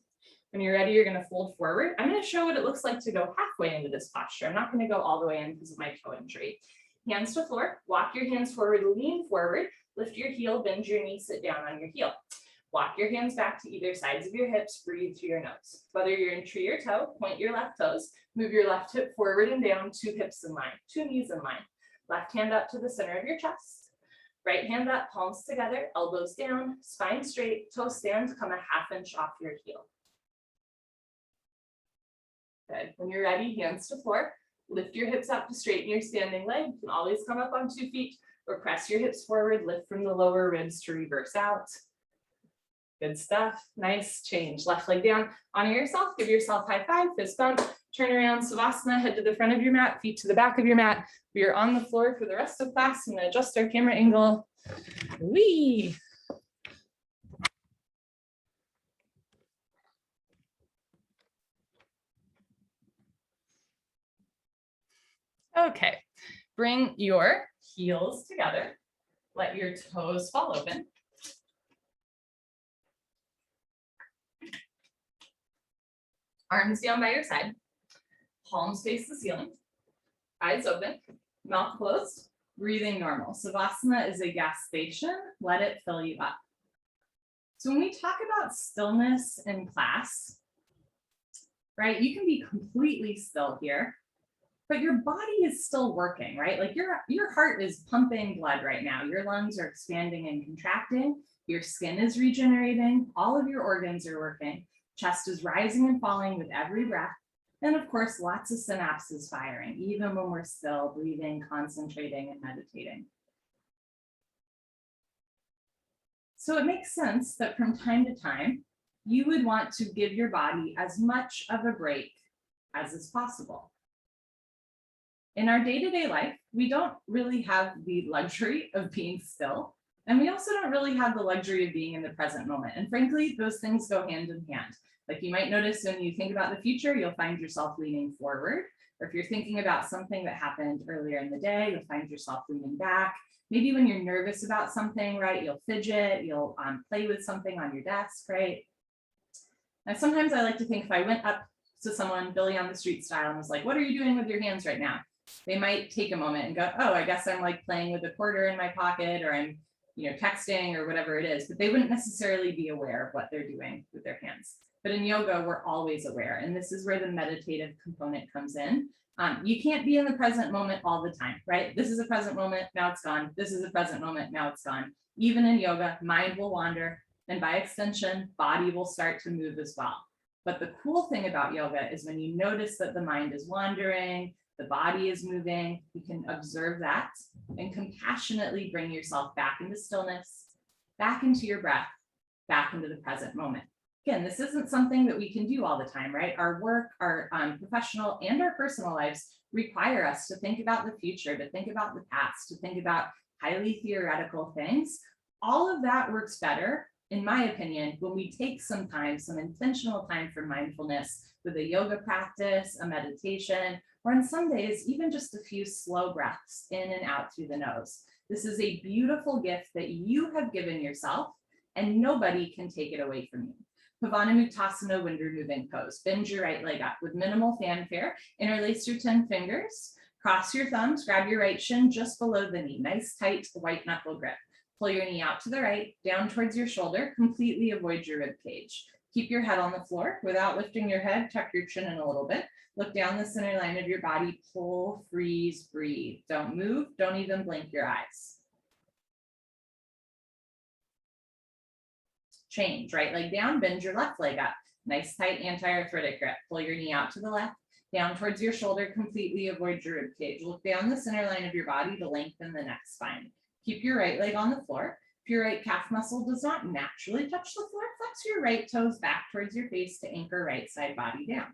When you're ready, you're going to fold forward. I'm going to show what it looks like to go halfway into this posture. I'm not going to go all the way in because of my toe injury. Hands to floor, walk your hands forward, lean forward, lift your heel, bend your knee, sit down on your heel. Walk your hands back to either sides of your hips, breathe through your nose. Whether you're in tree or toe, point your left toes, move your left hip forward and down, 2 hips in line, 2 knees in line. Left hand up to the center of your chest. Right hand up, palms together, elbows down, spine straight, toe stand, come a ½ inch off your heel. Good. When you're ready, hands to floor. Lift your hips up to straighten your standing leg. You can always come up on 2 feet or press your hips forward, lift from the lower ribs to reverse out. Good stuff. Nice. Change. Left leg down. Honor yourself. Give yourself high five, fist bump. Turn around, Savasana, head to the front of your mat, feet to the back of your mat. We are on the floor for the rest of class. I'm going to adjust our camera angle. Whee! Okay, bring your heels together. Let your toes fall open. Arms down by your side. Palms face the ceiling. Eyes open, mouth closed, breathing normal. Savasana is a gas station. Let it fill you up. So when we talk about stillness in class, right, you can be completely still here, but your body is still working, right? Like your heart is pumping blood right now. Your lungs are expanding and contracting. Your skin is regenerating. All of your organs are working. Chest is rising and falling with every breath. And of course, lots of synapses firing, even when we're still breathing, concentrating, and meditating. So it makes sense that from time to time, you would want to give your body as much of a break as is possible. In our day-to-day life, we don't really have the luxury of being still. And we also don't really have the luxury of being in the present moment. And frankly, those things go hand in hand. Like you might notice when you think about the future, you'll find yourself leaning forward. Or if you're thinking about something that happened earlier in the day, you'll find yourself leaning back. Maybe when you're nervous about something, right, you'll fidget, you'll play with something on your desk, right? Now, sometimes I like to think if I went up to someone, Billy on the street style, and was like, what are you doing with your hands right now? They might take a moment and go, oh, I guess I'm like playing with a quarter in my pocket, or I'm, texting or whatever it is, but they wouldn't necessarily be aware of what they're doing with their hands. But in yoga, we're always aware. And this is where the meditative component comes in. You can't be in the present moment all the time, right? This is a present moment, now it's gone. This is a present moment, now it's gone. Even in yoga, mind will wander, and by extension, body will start to move as well. But the cool thing about yoga is when you notice that the mind is wandering, the body is moving, you can observe that and compassionately bring yourself back into stillness, back into your breath, back into the present moment. Again, this isn't something that we can do all the time, right? Our work, our professional and our personal lives require us to think about the future, to think about the past, to think about highly theoretical things. All of that works better, in my opinion, when we take some time, some intentional time for mindfulness with a yoga practice, a meditation, or in some days, even just a few slow breaths in and out through the nose. This is a beautiful gift that you have given yourself, and nobody can take it away from you. Pavanamuktasana, wind removing pose. Bend your right leg up with minimal fanfare. Interlace your 10 fingers. Cross your thumbs. Grab your right shin just below the knee. Nice, tight, white knuckle grip. Pull your knee out to the right, down towards your shoulder. Completely avoid your rib cage. Keep your head on the floor. Without lifting your head, tuck your chin in a little bit. Look down the center line of your body. Pull, freeze, breathe. Don't move. Don't even blink your eyes. Change, right leg down, bend your left leg up. Nice tight anti-arthritic grip. Pull your knee out to the left, down towards your shoulder, completely avoid your rib cage. Look down the center line of your body to lengthen the neck spine. Keep your right leg on the floor. If your right calf muscle does not naturally touch the floor, flex your right toes back towards your face to anchor right side body down.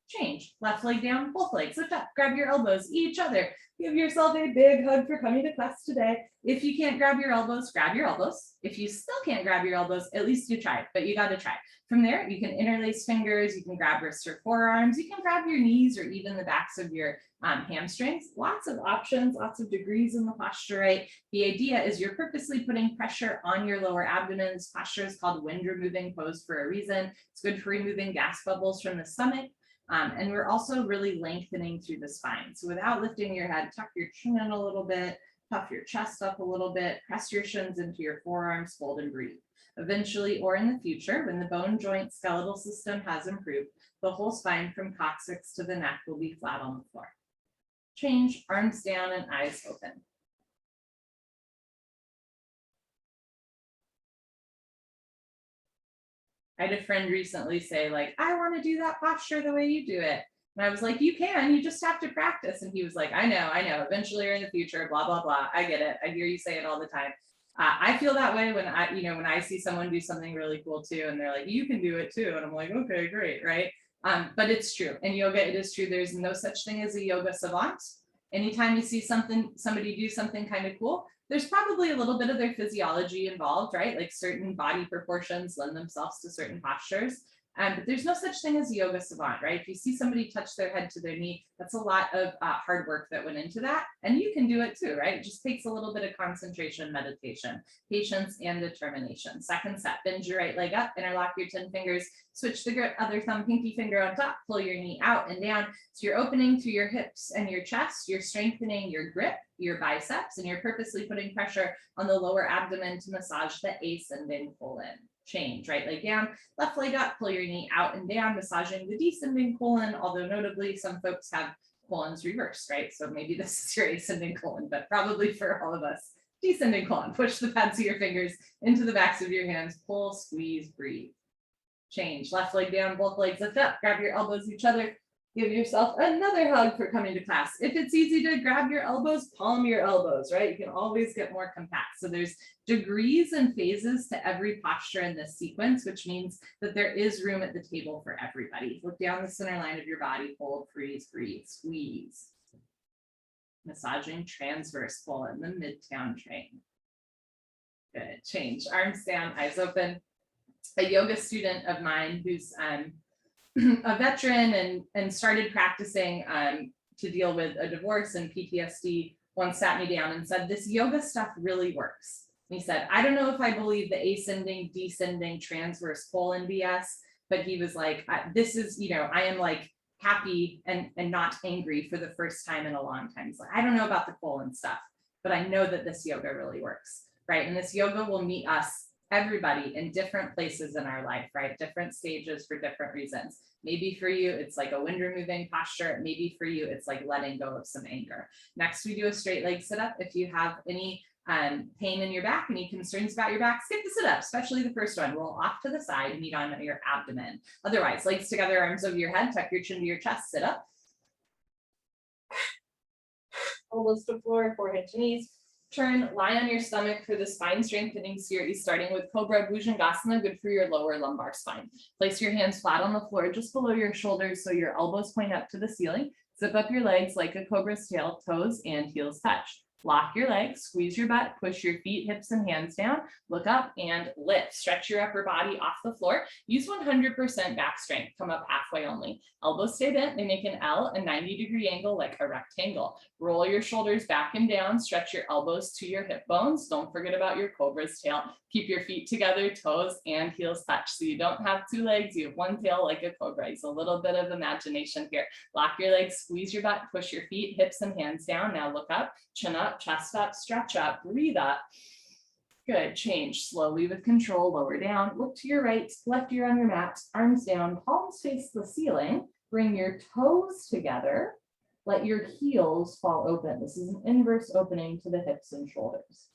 Change, left leg down, both legs lift up, grab your elbows, each other. Give yourself a big hug for coming to class today. If you can't grab your elbows, grab your elbows. If you still can't grab your elbows, at least you tried, but you got to try. From there, you can interlace fingers, you can grab wrists or forearms, you can grab your knees or even the backs of your hamstrings. Lots of options, lots of degrees in the posture, right? The idea is you're purposely putting pressure on your lower abdomen. This posture is called wind removing pose for a reason. It's good for removing gas bubbles from the stomach. And we're also really lengthening through the spine. So without lifting your head, tuck your chin in a little bit, puff your chest up a little bit, press your shins into your forearms, fold and breathe. Eventually, or in the future, when the bone joint skeletal system has improved, the whole spine from coccyx to the neck will be flat on the floor. Change, arms down and eyes open. I had a friend recently say, like, I want to do that posture the way you do it. And I was like, you can, you just have to practice. And he was like, I know, eventually or in the future, blah, blah, blah. I get it. I hear you say it all the time. I feel that way when I see someone do something really cool too, and they're like, you can do it too. And I'm like, okay, great, right? But it's true. In yoga, it is true. There's no such thing as a yoga savant. Anytime you see somebody do something kind of cool, there's probably a little bit of their physiology involved, right? Like certain body proportions lend themselves to certain postures. But there's no such thing as a yoga savant, right? If you see somebody touch their head to their knee, that's a lot of hard work that went into that. And you can do it too, right? It just takes a little bit of concentration, meditation, patience, and determination. Second set, bend your right leg up, interlock your 10 fingers, switch the grip, other thumb, pinky finger on top, pull your knee out and down. So you're opening through your hips and your chest, you're strengthening your grip, your biceps, and you're purposely putting pressure on the lower abdomen to massage the ascending colon. Change, right leg down, left leg up, pull your knee out and down, massaging the descending colon, although notably some folks have colons reversed, right? So maybe this is your ascending colon, but probably for all of us, descending colon. Push the pads of your fingers into the backs of your hands, pull, squeeze, breathe. Change, left leg down, both legs lift up, grab your elbows each other, give yourself another hug for coming to class. If it's easy to grab your elbows, palm your elbows, right? You can always get more compact. So there's degrees and phases to every posture in this sequence, which means that there is room at the table for everybody. Look down the center line of your body, hold, freeze, breathe, squeeze. Massaging transverse pull in the midtown train. Good, change, arms down, eyes open. A yoga student of mine who's a veteran and started practicing to deal with a divorce and PTSD once sat me down and said, this yoga stuff really works. And he said, I don't know if I believe the ascending, descending, transverse colon BS, but he was like, this is, I am like happy and not angry for the first time in a long time. He's like, I don't know about the colon stuff, but I know that this yoga really works, right? And this yoga will meet us, everybody, in different places in our life, right? Different stages for different reasons. Maybe for you, it's like a wind removing posture. Maybe for you, it's like letting go of some anger. Next, we do a straight leg sit up. If you have any pain in your back, any concerns about your back, skip the sit up, especially the first one. Roll off to the side, meet on your abdomen. Otherwise, legs together, arms over your head, tuck your chin to your chest, sit up. Elbows to floor, forehead to knees. Turn, lie on your stomach for the spine strengthening series, starting with Cobra Bhujangasana, good for your lower lumbar spine. Place your hands flat on the floor just below your shoulders so your elbows point up to the ceiling. Zip up your legs like a cobra's tail, toes and heels touch. Lock your legs, squeeze your butt, push your feet, hips, and hands down, look up and lift. Stretch your upper body off the floor. Use 100% back strength, come up halfway only. Elbows stay bent, they make an L, a 90-degree angle like a rectangle. Roll your shoulders back and down, stretch your elbows to your hip bones. Don't forget about your cobra's tail. Keep your feet together, toes and heels touch. So you don't have two legs, you have one tail like a cobra. Use a little bit of imagination here. Lock your legs, squeeze your butt, push your feet, hips and hands down. Now look up, chin up, chest up, stretch up, breathe up. Good, change slowly with control, lower down, look to your right, left ear on your mat, arms down, palms face the ceiling, bring your toes together, let your heels fall open. This is an inverse opening to the hips and shoulders.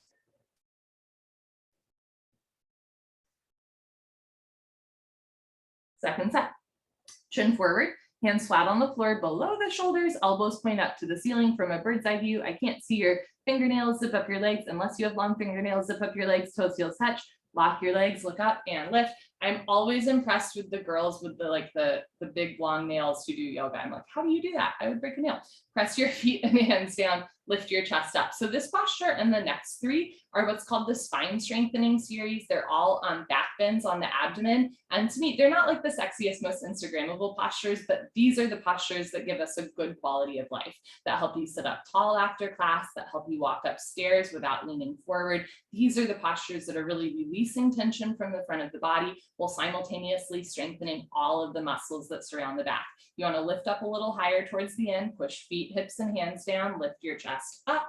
Second set, chin forward, hands flat on the floor below the shoulders, elbows point up to the ceiling from a bird's eye view. I can't see your fingernails, zip up your legs. Unless you have long fingernails, zip up your legs, toes, heels touch. Lock your legs, look up and lift. I'm always impressed with the girls with the big long nails who do yoga. I'm like, how do you do that? I would break a nail. Press your feet and hands down, lift your chest up. So this posture and the next three are what's called the spine strengthening series. They're all on back bends on the abdomen. And to me, they're not like the sexiest, most Instagrammable postures, but these are the postures that give us a good quality of life, that help you sit up tall after class, that help you walk upstairs without leaning forward. These are the postures that are really releasing tension from the front of the body while simultaneously strengthening all of the muscles that surround the back. You want to lift up a little higher towards the end, push feet, hips, and hands down, lift your chest up.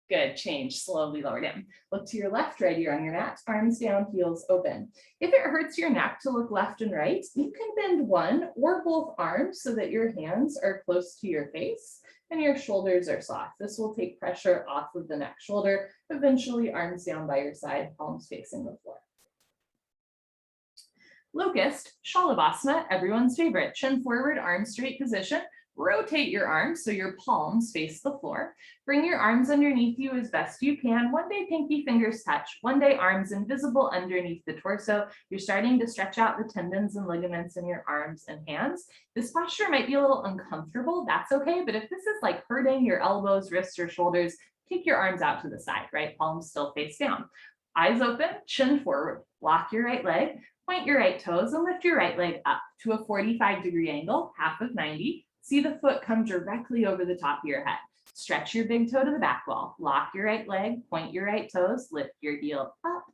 Good, change, slowly lower down. Look to your left, right ear on your mat, arms down, heels open. If it hurts your neck to look left and right, you can bend one or both arms so that your hands are close to your face and your shoulders are soft. This will take pressure off of the neck shoulder, eventually arms down by your side, palms facing the floor. Locust Shalabhasana, everyone's favorite. Chin forward, arms straight position. Rotate your arms so your palms face the floor. Bring your arms underneath you as best you can. One day pinky fingers touch. One day arms invisible underneath the torso. You're starting to stretch out the tendons and ligaments in your arms and hands. This posture might be a little uncomfortable. That's okay. But if this is like hurting your elbows, wrists, or shoulders, take your arms out to the side, right? Palms still face down. Eyes open, chin forward. Lock your right leg. Point your right toes and lift your right leg up to a 45-degree angle, half of 90. See the foot come directly over the top of your head. Stretch your big toe to the back wall. Lock your right leg, point your right toes, lift your heel up.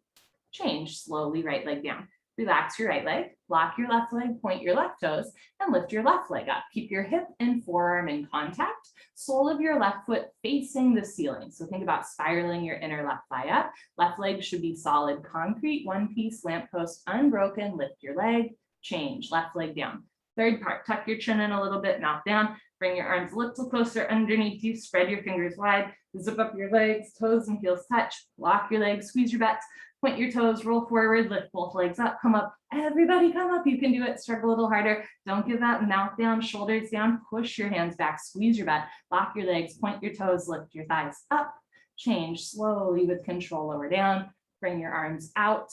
Change slowly, right leg down. Relax your right leg, lock your left leg, point your left toes, and lift your left leg up. Keep your hip and forearm in contact. Sole of your left foot facing the ceiling. So think about spiraling your inner left thigh up. Left leg should be solid concrete, one piece, lamppost unbroken. Lift your leg, change, left leg down. Third part, tuck your chin in a little bit, mouth down. Bring your arms a little closer underneath you. Spread your fingers wide. Zip up your legs, toes and heels touch. Lock your legs, squeeze your butts. Point your toes, roll forward, lift both legs up, come up. Everybody come up. You can do it. Struggle a little harder. Don't give that mouth down, shoulders down. Push your hands back, squeeze your butt. Lock your legs, point your toes, lift your thighs up. Change slowly with control, lower down. Bring your arms out.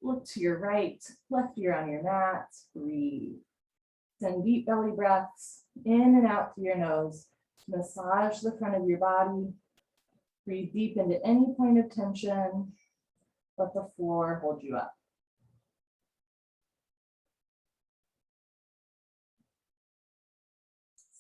Look to your right, left ear on your mat. Breathe. Send deep belly breaths in and out through your nose. Massage the front of your body. Breathe deep into any point of tension. Let the floor hold you up.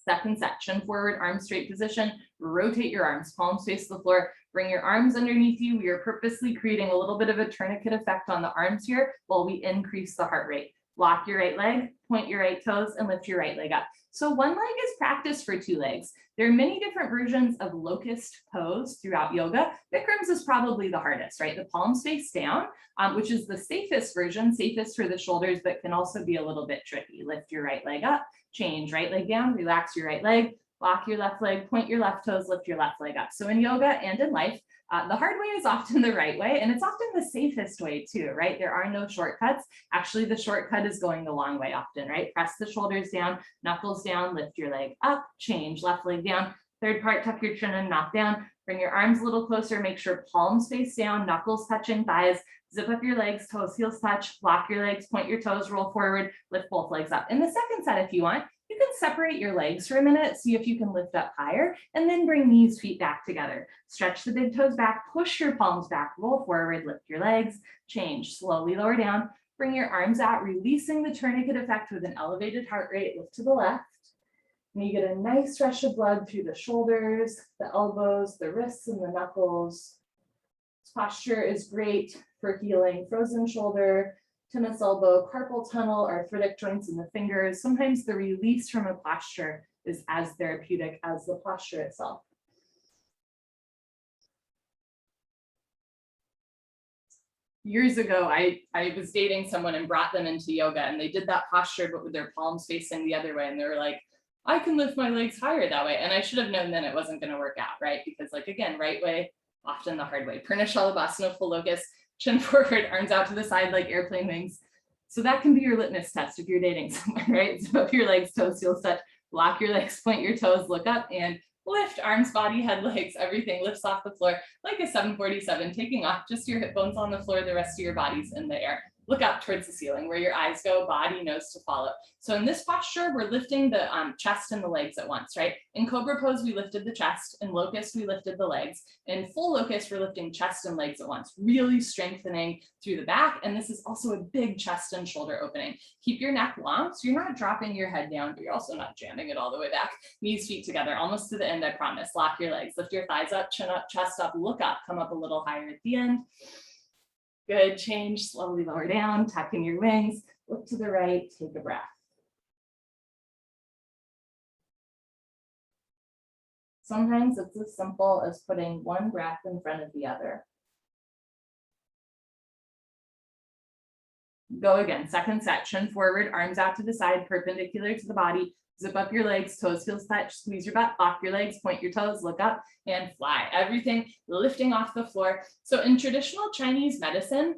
Second set, chin forward, arms straight position, rotate your arms, palms face the floor, bring your arms underneath you. We are purposely creating a little bit of a tourniquet effect on the arms here while we increase the heart rate. Lock your right leg, point your right toes, and lift your right leg up. So one leg is practice for two legs. There are many different versions of locust pose throughout yoga. Bikram's is probably the hardest, right? The palms face down, which is the safest version, safest for the shoulders, but can also be a little bit tricky. Lift your right leg up, change, right leg down, relax your right leg, lock your left leg, point your left toes, lift your left leg up. So in yoga and in life, the hard way is often the right way, and it's often the safest way too, right? There are no shortcuts. Actually, the shortcut is going the long way often, right? Press the shoulders down, knuckles down, lift your leg up, change, left leg down. Third part, tuck your chin and knock down. Bring your arms a little closer, make sure palms face down, knuckles touching thighs. Zip up your legs, toes, heels touch, lock your legs, point your toes, roll forward, lift both legs up. In the second set, if you want, you can separate your legs for a minute, see if you can lift up higher, and then bring knees, feet back together. Stretch the big toes back, push your palms back, roll forward, lift your legs, change, slowly lower down, bring your arms out, releasing the tourniquet effect with an elevated heart rate, lift to the left. And you get a nice rush of blood through the shoulders, the elbows, the wrists, and the knuckles. This posture is great for healing frozen shoulder, tennis elbow, carpal tunnel, arthritic joints in the fingers. Sometimes the release from a posture is as therapeutic as the posture itself. Years ago, I was dating someone and brought them into yoga, and they did that posture, but with their palms facing the other way. And they were like, I can lift my legs higher that way. And I should have known then it wasn't going to work out, right? Because like, again, right way, often the hard way. Pranayama, Shalabhasana, full locust, chin forward, arms out to the side like airplane wings. So that can be your litmus test if you're dating someone, right? So up your legs, toes, heels touch, lock your legs, point your toes, look up and lift, arms, body, head, legs, everything lifts off the floor like a 747, taking off just your hip bones on the floor, the rest of your body's in the air. Look up towards the ceiling where your eyes go, body, nose to follow. So in this posture, we're lifting the chest and the legs at once, right? In Cobra pose, we lifted the chest. In Locust, we lifted the legs. In full Locust, we're lifting chest and legs at once, really strengthening through the back. And this is also a big chest and shoulder opening. Keep your neck long, so you're not dropping your head down, but you're also not jamming it all the way back. Knees, feet together, almost to the end, I promise. Lock your legs, lift your thighs up, chin up, chest up, look up, come up a little higher at the end. Good, change, slowly lower down, tuck in your wings, look to the right, take a breath. Sometimes it's as simple as putting one breath in front of the other. Go again, second set, chin forward, arms out to the side, perpendicular to the body. Zip up your legs, toes, heels touch, squeeze your butt, lock your legs, point your toes, look up and fly. Everything lifting off the floor. So in traditional Chinese medicine,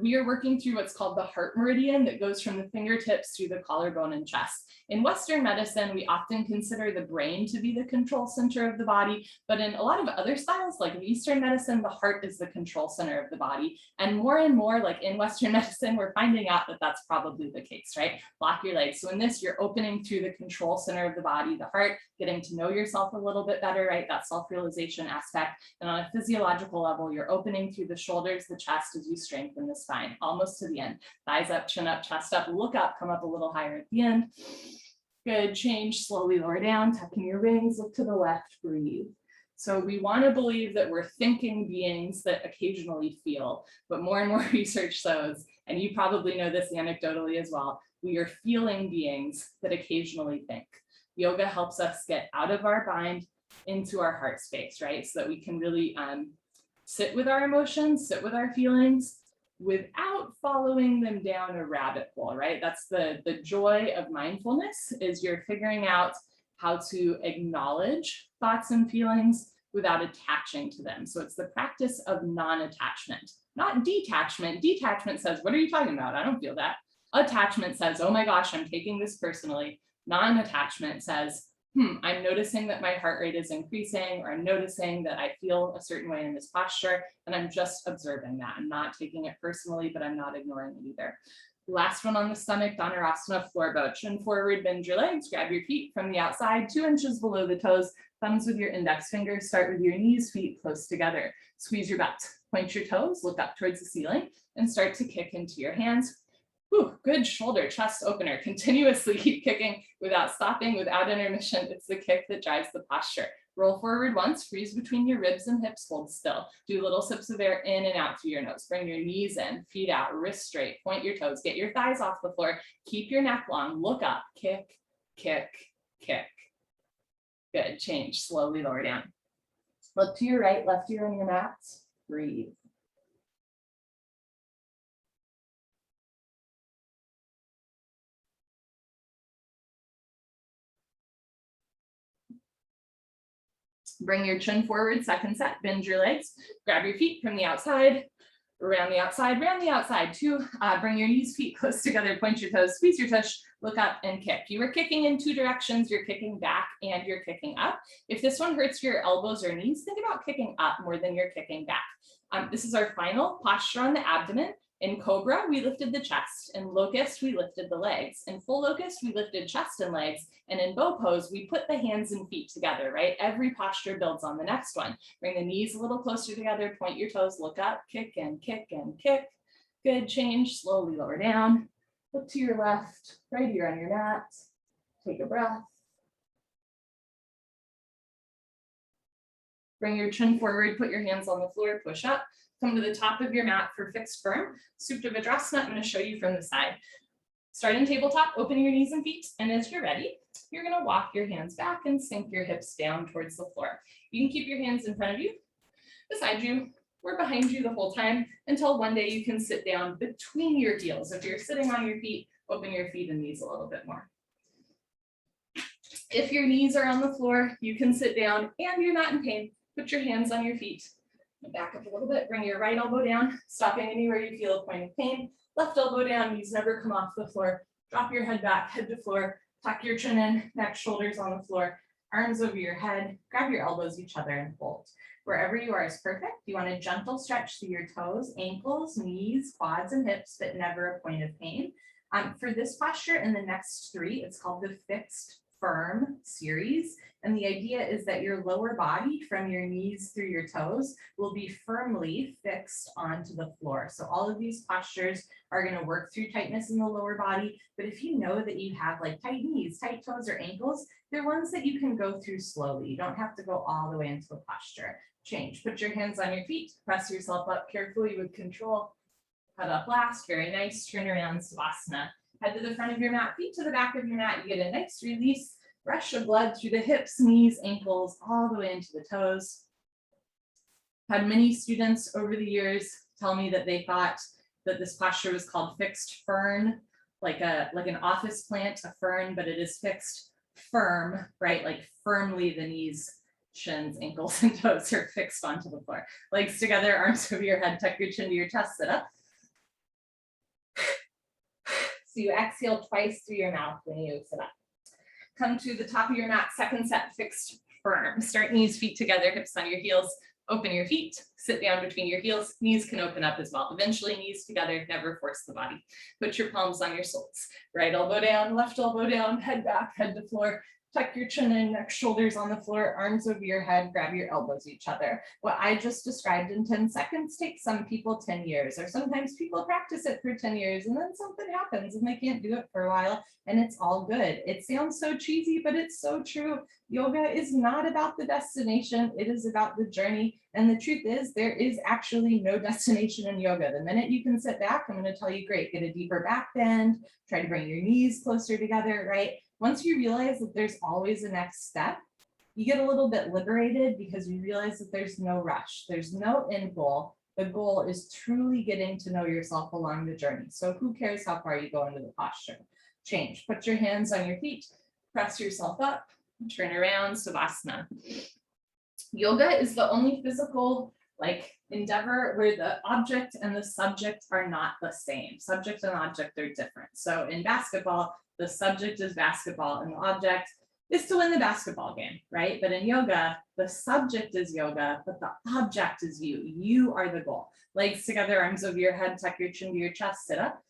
we are working through what's called the heart meridian that goes from the fingertips through the collarbone and chest. In Western medicine, we often consider the brain to be the control center of the body, but in a lot of other styles, like in Eastern medicine, the heart is the control center of the body. And more, like in Western medicine, we're finding out that that's probably the case, right? Lock your legs. So in this, you're opening through the control center of the body, the heart, getting to know yourself a little bit better, right? That self-realization aspect. And on a physiological level, you're opening through the shoulders, the chest as you strengthen the spine, almost to the end. Thighs up, chin up, chest up, look up, come up a little higher at the end. Good, change, slowly lower down, tucking your wings, look to the left, breathe. So we want to believe that we're thinking beings that occasionally feel, but more and more research shows, and you probably know this anecdotally as well, we are feeling beings that occasionally think. Yoga helps us get out of our mind into our heart space, right? So that we can really sit with our emotions, sit with our feelings, without following them down a rabbit hole, right? That's the joy of mindfulness, is you're figuring out how to acknowledge thoughts and feelings without attaching to them. So it's the practice of non-attachment, not detachment. Detachment says, what are you talking about? I don't feel that. Attachment says, oh my gosh, I'm taking this personally. Non-attachment says, I'm noticing that my heart rate is increasing, or I'm noticing that I feel a certain way in this posture, and I'm just observing that. I'm not taking it personally, but I'm not ignoring it either. Last one on the stomach, Dhanurasana, floor bow. Chin forward, bend your legs, grab your feet from the outside, 2 inches below the toes, Thumbs with your index fingers, start with your knees, feet close together. Squeeze your butt, point your toes, look up towards the ceiling, and start to kick into your hands. Whew, good shoulder, chest opener. Continuously keep kicking without stopping, without intermission. It's the kick that drives the posture. Roll forward once, freeze between your ribs and hips, hold still. Do little sips of air in and out through your nose. Bring your knees in, feet out, wrists straight, point your toes, get your thighs off the floor, keep your neck long, look up, kick, kick, kick. Good, change, slowly lower down. Look to your right, left ear on your mat, breathe. Bring your chin forward, second set, bend your legs, grab your feet from the outside, around the outside, round the outside. Two, bring your knees, feet close together, point your toes, squeeze your tush, look up and kick. You were kicking in two directions, you're kicking back and you're kicking up. If this one hurts your elbows or knees, think about kicking up more than you're kicking back. This is our final posture on the abdomen. In Cobra, we lifted the chest. In Locust, we lifted the legs. In Full Locust, we lifted chest and legs. And in Bow Pose, we put the hands and feet together, right? Every posture builds on the next one. Bring the knees a little closer together, point your toes, look up, kick and kick and kick. Good, change, slowly lower down. Look to your left, right ear on your mat. Take a breath. Bring your chin forward, put your hands on the floor, push up. Come to the top of your mat for fixed firm. Supta Vajrasana, I'm going to show you from the side. Start in tabletop, open your knees and feet, and as you're ready, you're going to walk your hands back and sink your hips down towards the floor. You can keep your hands in front of you, beside you, or behind you the whole time until one day you can sit down between your heels. If you're sitting on your feet, open your feet and knees a little bit more. If your knees are on the floor, you can sit down and you're not in pain. Put your hands on your feet. Back up a little bit, bring your right elbow down, stopping anywhere you feel a point of pain. Left elbow down, knees never come off the floor. Drop your head back, head to floor. Tuck your chin in, neck, shoulders on the floor. Arms over your head, grab your elbows each other and hold. Wherever you are is perfect. You want a gentle stretch through your toes, ankles, knees, quads, and hips, but never a point of pain. For this posture and the next three, it's called the fixed firm series. And the idea is that your lower body from your knees through your toes will be firmly fixed onto the floor. So all of these postures are going to work through tightness in the lower body. But if you know that you have like tight knees, tight toes, or ankles, they're ones that you can go through slowly. You don't have to go all the way into the posture. Change. Put your hands on your feet. Press yourself up carefully with control. Head up last. Very nice. Turn around, Savasana. Head to the front of your mat, feet to the back of your mat. You get a nice release. Rush of blood through the hips, knees, ankles, all the way into the toes. Had many students over the years tell me that they thought that this posture was called fixed fern, like an office plant, a fern, but it is fixed firm, right? Like firmly the knees, shins, ankles, and toes are fixed onto the floor. Legs together, arms over your head, tuck your chin to your chest, sit up. So you exhale twice through your mouth when you sit up. Come to the top of your mat, second set, fixed firm. Start knees, feet together, hips on your heels. Open your feet, sit down between your heels. Knees can open up as well. Eventually, knees together, never force the body. Put your palms on your soles. Right elbow down, left elbow down, head back, head to floor. Tuck your chin in, neck, shoulders on the floor, arms over your head, grab your elbows each other. What I just described in 10 seconds takes some people 10 years, or sometimes people practice it for 10 years and then something happens and they can't do it for a while, and it's all good. It sounds so cheesy, but it's so true. Yoga is not about the destination, it is about the journey. And the truth is, there is actually no destination in yoga. The minute you can sit back, I'm going to tell you, great, get a deeper back bend, try to bring your knees closer together, right? Once you realize that there's always a next step, you get a little bit liberated because you realize that there's no rush. There's no end goal. The goal is truly getting to know yourself along the journey. So who cares how far you go into the posture? Change. Put your hands on your feet. Press yourself up. Turn around. Savasana. Yoga is the only physical endeavor where the object and the subject are not the same. Subject and object are different. So in basketball, the subject is basketball and the object is to win the basketball game, right? But in yoga, the subject is yoga, but the object is you. You are the goal. Legs together, arms over your head, tuck your chin to your chest, sit up.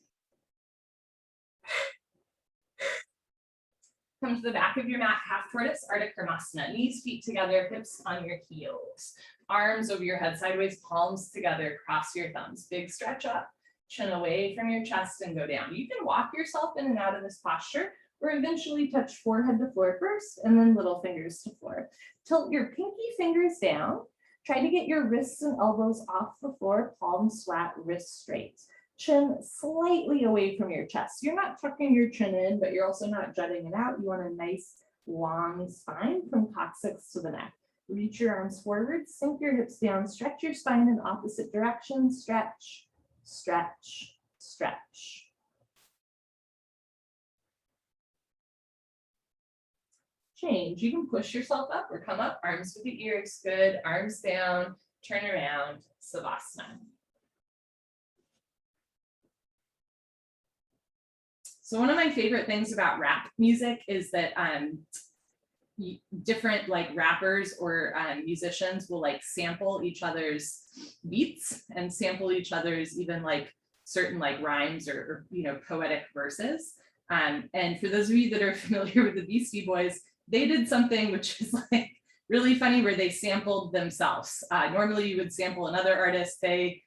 Come to the back of your mat, half tortoise, Ardha knees, feet together, hips on your heels. Arms over your head sideways, palms together, cross your thumbs. Big stretch up, chin away from your chest and go down. You can walk yourself in and out of this posture or eventually touch forehead to floor first and then little fingers to floor. Tilt your pinky fingers down. Try to get your wrists and elbows off the floor, palms flat, wrists straight. Chin slightly away from your chest. You're not tucking your chin in, but you're also not jutting it out. You want a nice long spine from coccyx to the neck. Reach your arms forward, sink your hips down, stretch your spine in opposite directions, stretch, stretch, stretch. Change. You can push yourself up or come up, arms with the ears, good, arms down, turn around, Savasana. So one of my favorite things about rap music is that different like rappers or musicians will like sample each other's beats and sample each other's even like certain like rhymes or you know poetic verses. And for those of you that are familiar with the Beastie Boys, they did something which is like really funny where they sampled themselves. Normally you would sample another artist. They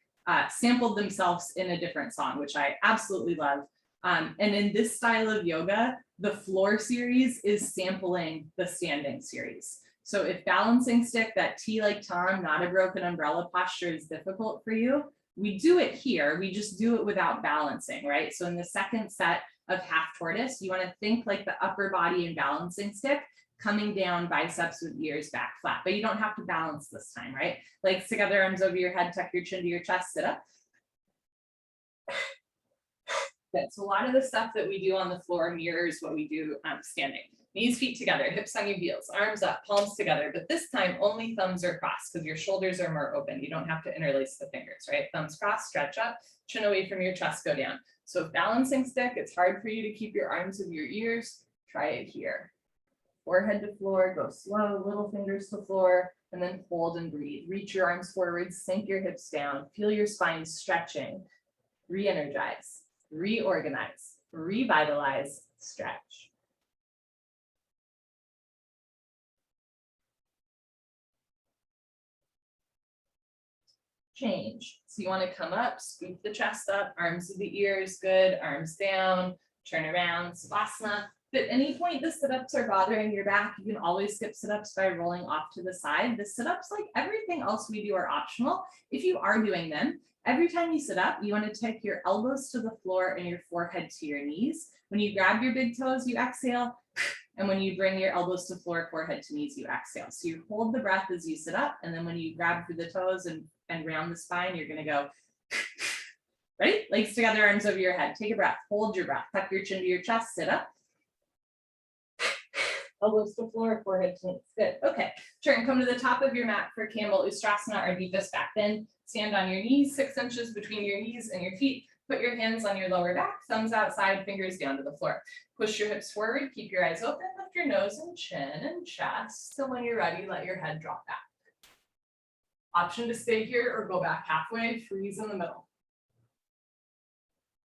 sampled themselves in a different song, which I absolutely love. And in this style of yoga, the floor series is sampling the standing series. So if balancing stick, that T like Tom, not a broken umbrella posture is difficult for you, we do it here. We just do it without balancing, right? So in the second set of half tortoise, you want to think like the upper body and balancing stick coming down, biceps with ears back flat, but you don't have to balance this time, right? Legs together, arms over your head, tuck your chin to your chest, sit up. Good. So a lot of the stuff that we do on the floor mirrors what we do standing. Knees, feet together, hips on your heels, arms up, palms together, but this time only thumbs are crossed because your shoulders are more open. You don't have to interlace the fingers, right? Thumbs crossed, stretch up, chin away from your chest, go down. So if balancing stick, it's hard for you to keep your arms in your ears, try it here. Forehead to floor, go slow, little fingers to floor, and then hold and breathe. Reach your arms forward, sink your hips down, feel your spine stretching, re-energize, reorganize, revitalize, stretch. Change. So you want to come up, scoop the chest up, arms to the ears, good, arms down, turn around, Savasana. If at any point the sit-ups are bothering your back, you can always skip sit-ups by rolling off to the side. The sit-ups, like everything else we do, are optional. If you are doing them, every time you sit up, you want to take your elbows to the floor and your forehead to your knees. When you grab your big toes, you exhale. And when you bring your elbows to floor, forehead to knees, you exhale. So you hold the breath as you sit up. And then when you grab through the toes and round the spine, you're going to go. Ready? Legs together, arms over your head. Take a breath. Hold your breath. Tuck your chin to your chest. Sit up. Elbows to floor, forehead to knees. Good. Okay. Turn. Come to the top of your mat for Camel Ustrasana or deepest back bend. Stand on your knees, 6 inches between your knees and your feet. Put your hands on your lower back, thumbs outside, fingers down to the floor. Push your hips forward, keep your eyes open, lift your nose and chin and chest. So when you're ready, let your head drop back. Option to stay here or go back halfway, freeze in the middle.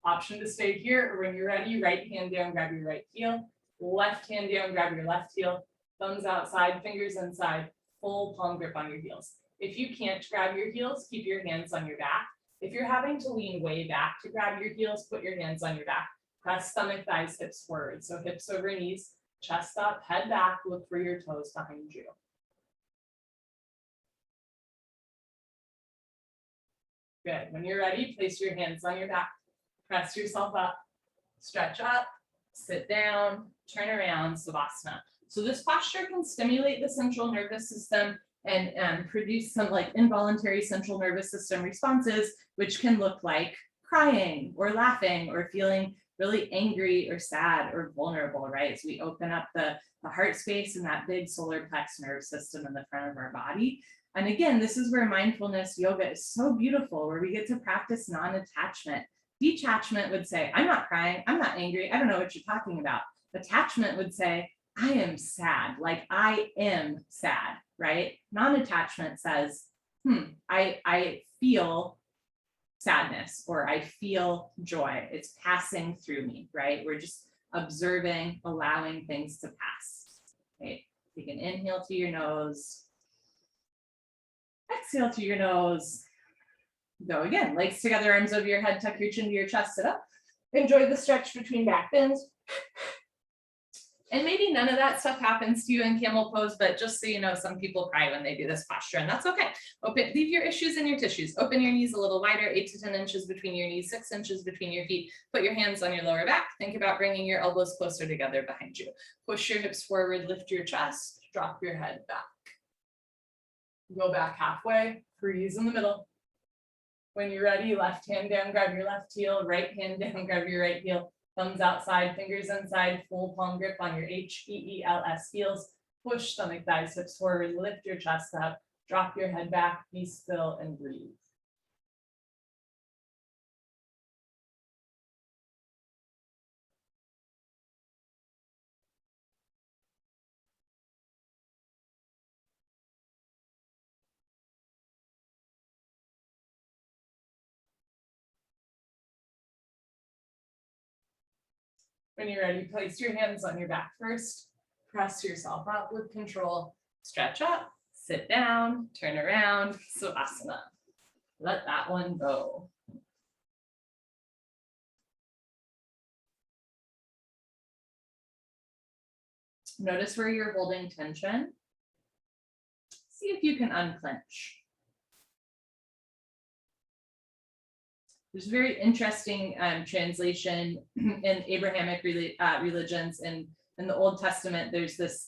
Option to stay here, or when you're ready, right hand down, grab your right heel. Left hand down, grab your left heel. Thumbs outside, fingers inside, full palm grip on your heels. If you can't grab your heels, keep your hands on your back. If you're having to lean way back to grab your heels, put your hands on your back. Press stomach, thighs, hips forward. So hips over knees, chest up, head back, look for your toes behind you. Good. When you're ready, place your hands on your back. Press yourself up, stretch up, sit down, turn around, Savasana. So this posture can stimulate the central nervous system and produce some like involuntary central nervous system responses, which can look like crying or laughing or feeling really angry or sad or vulnerable, right? So we open up the heart space and that big solar plex nerve system in the front of our body. And again, this is where mindfulness yoga is so beautiful, where we get to practice non-attachment. Detachment would say, I'm not crying, I'm not angry, I don't know what you're talking about. Attachment would say, I am sad, like I am sad, right? Non-attachment says, I feel sadness or I feel joy. It's passing through me, right? We're just observing, allowing things to pass. Right? Take an inhale to your nose. Exhale to your nose. Go again. Legs together, arms over your head, tuck your chin to your chest, sit up. Enjoy the stretch between back bends. And maybe none of that stuff happens to you in camel pose, but just so you know, some people cry when they do this posture, and that's okay. Open, leave your issues in your tissues. Open your knees a little wider, 8 to 10 inches between your knees, 6 inches between your feet. Put your hands on your lower back. Think about bringing your elbows closer together behind you. Push your hips forward, lift your chest, drop your head back. Go back halfway, freeze in the middle. When you're ready, left hand down, grab your left heel, right hand down, grab your right heel. Thumbs outside, fingers inside, full palm grip on your HEELS heels. Push stomach, thighs, hips forward, lift your chest up, drop your head back, be still and breathe. When you're ready, place your hands on your back first. Press yourself up with control. Stretch up, sit down, turn around, Savasana. Let that one go. Notice where you're holding tension. See if you can unclench. There's a very interesting translation in Abrahamic religions. In the Old Testament, there's this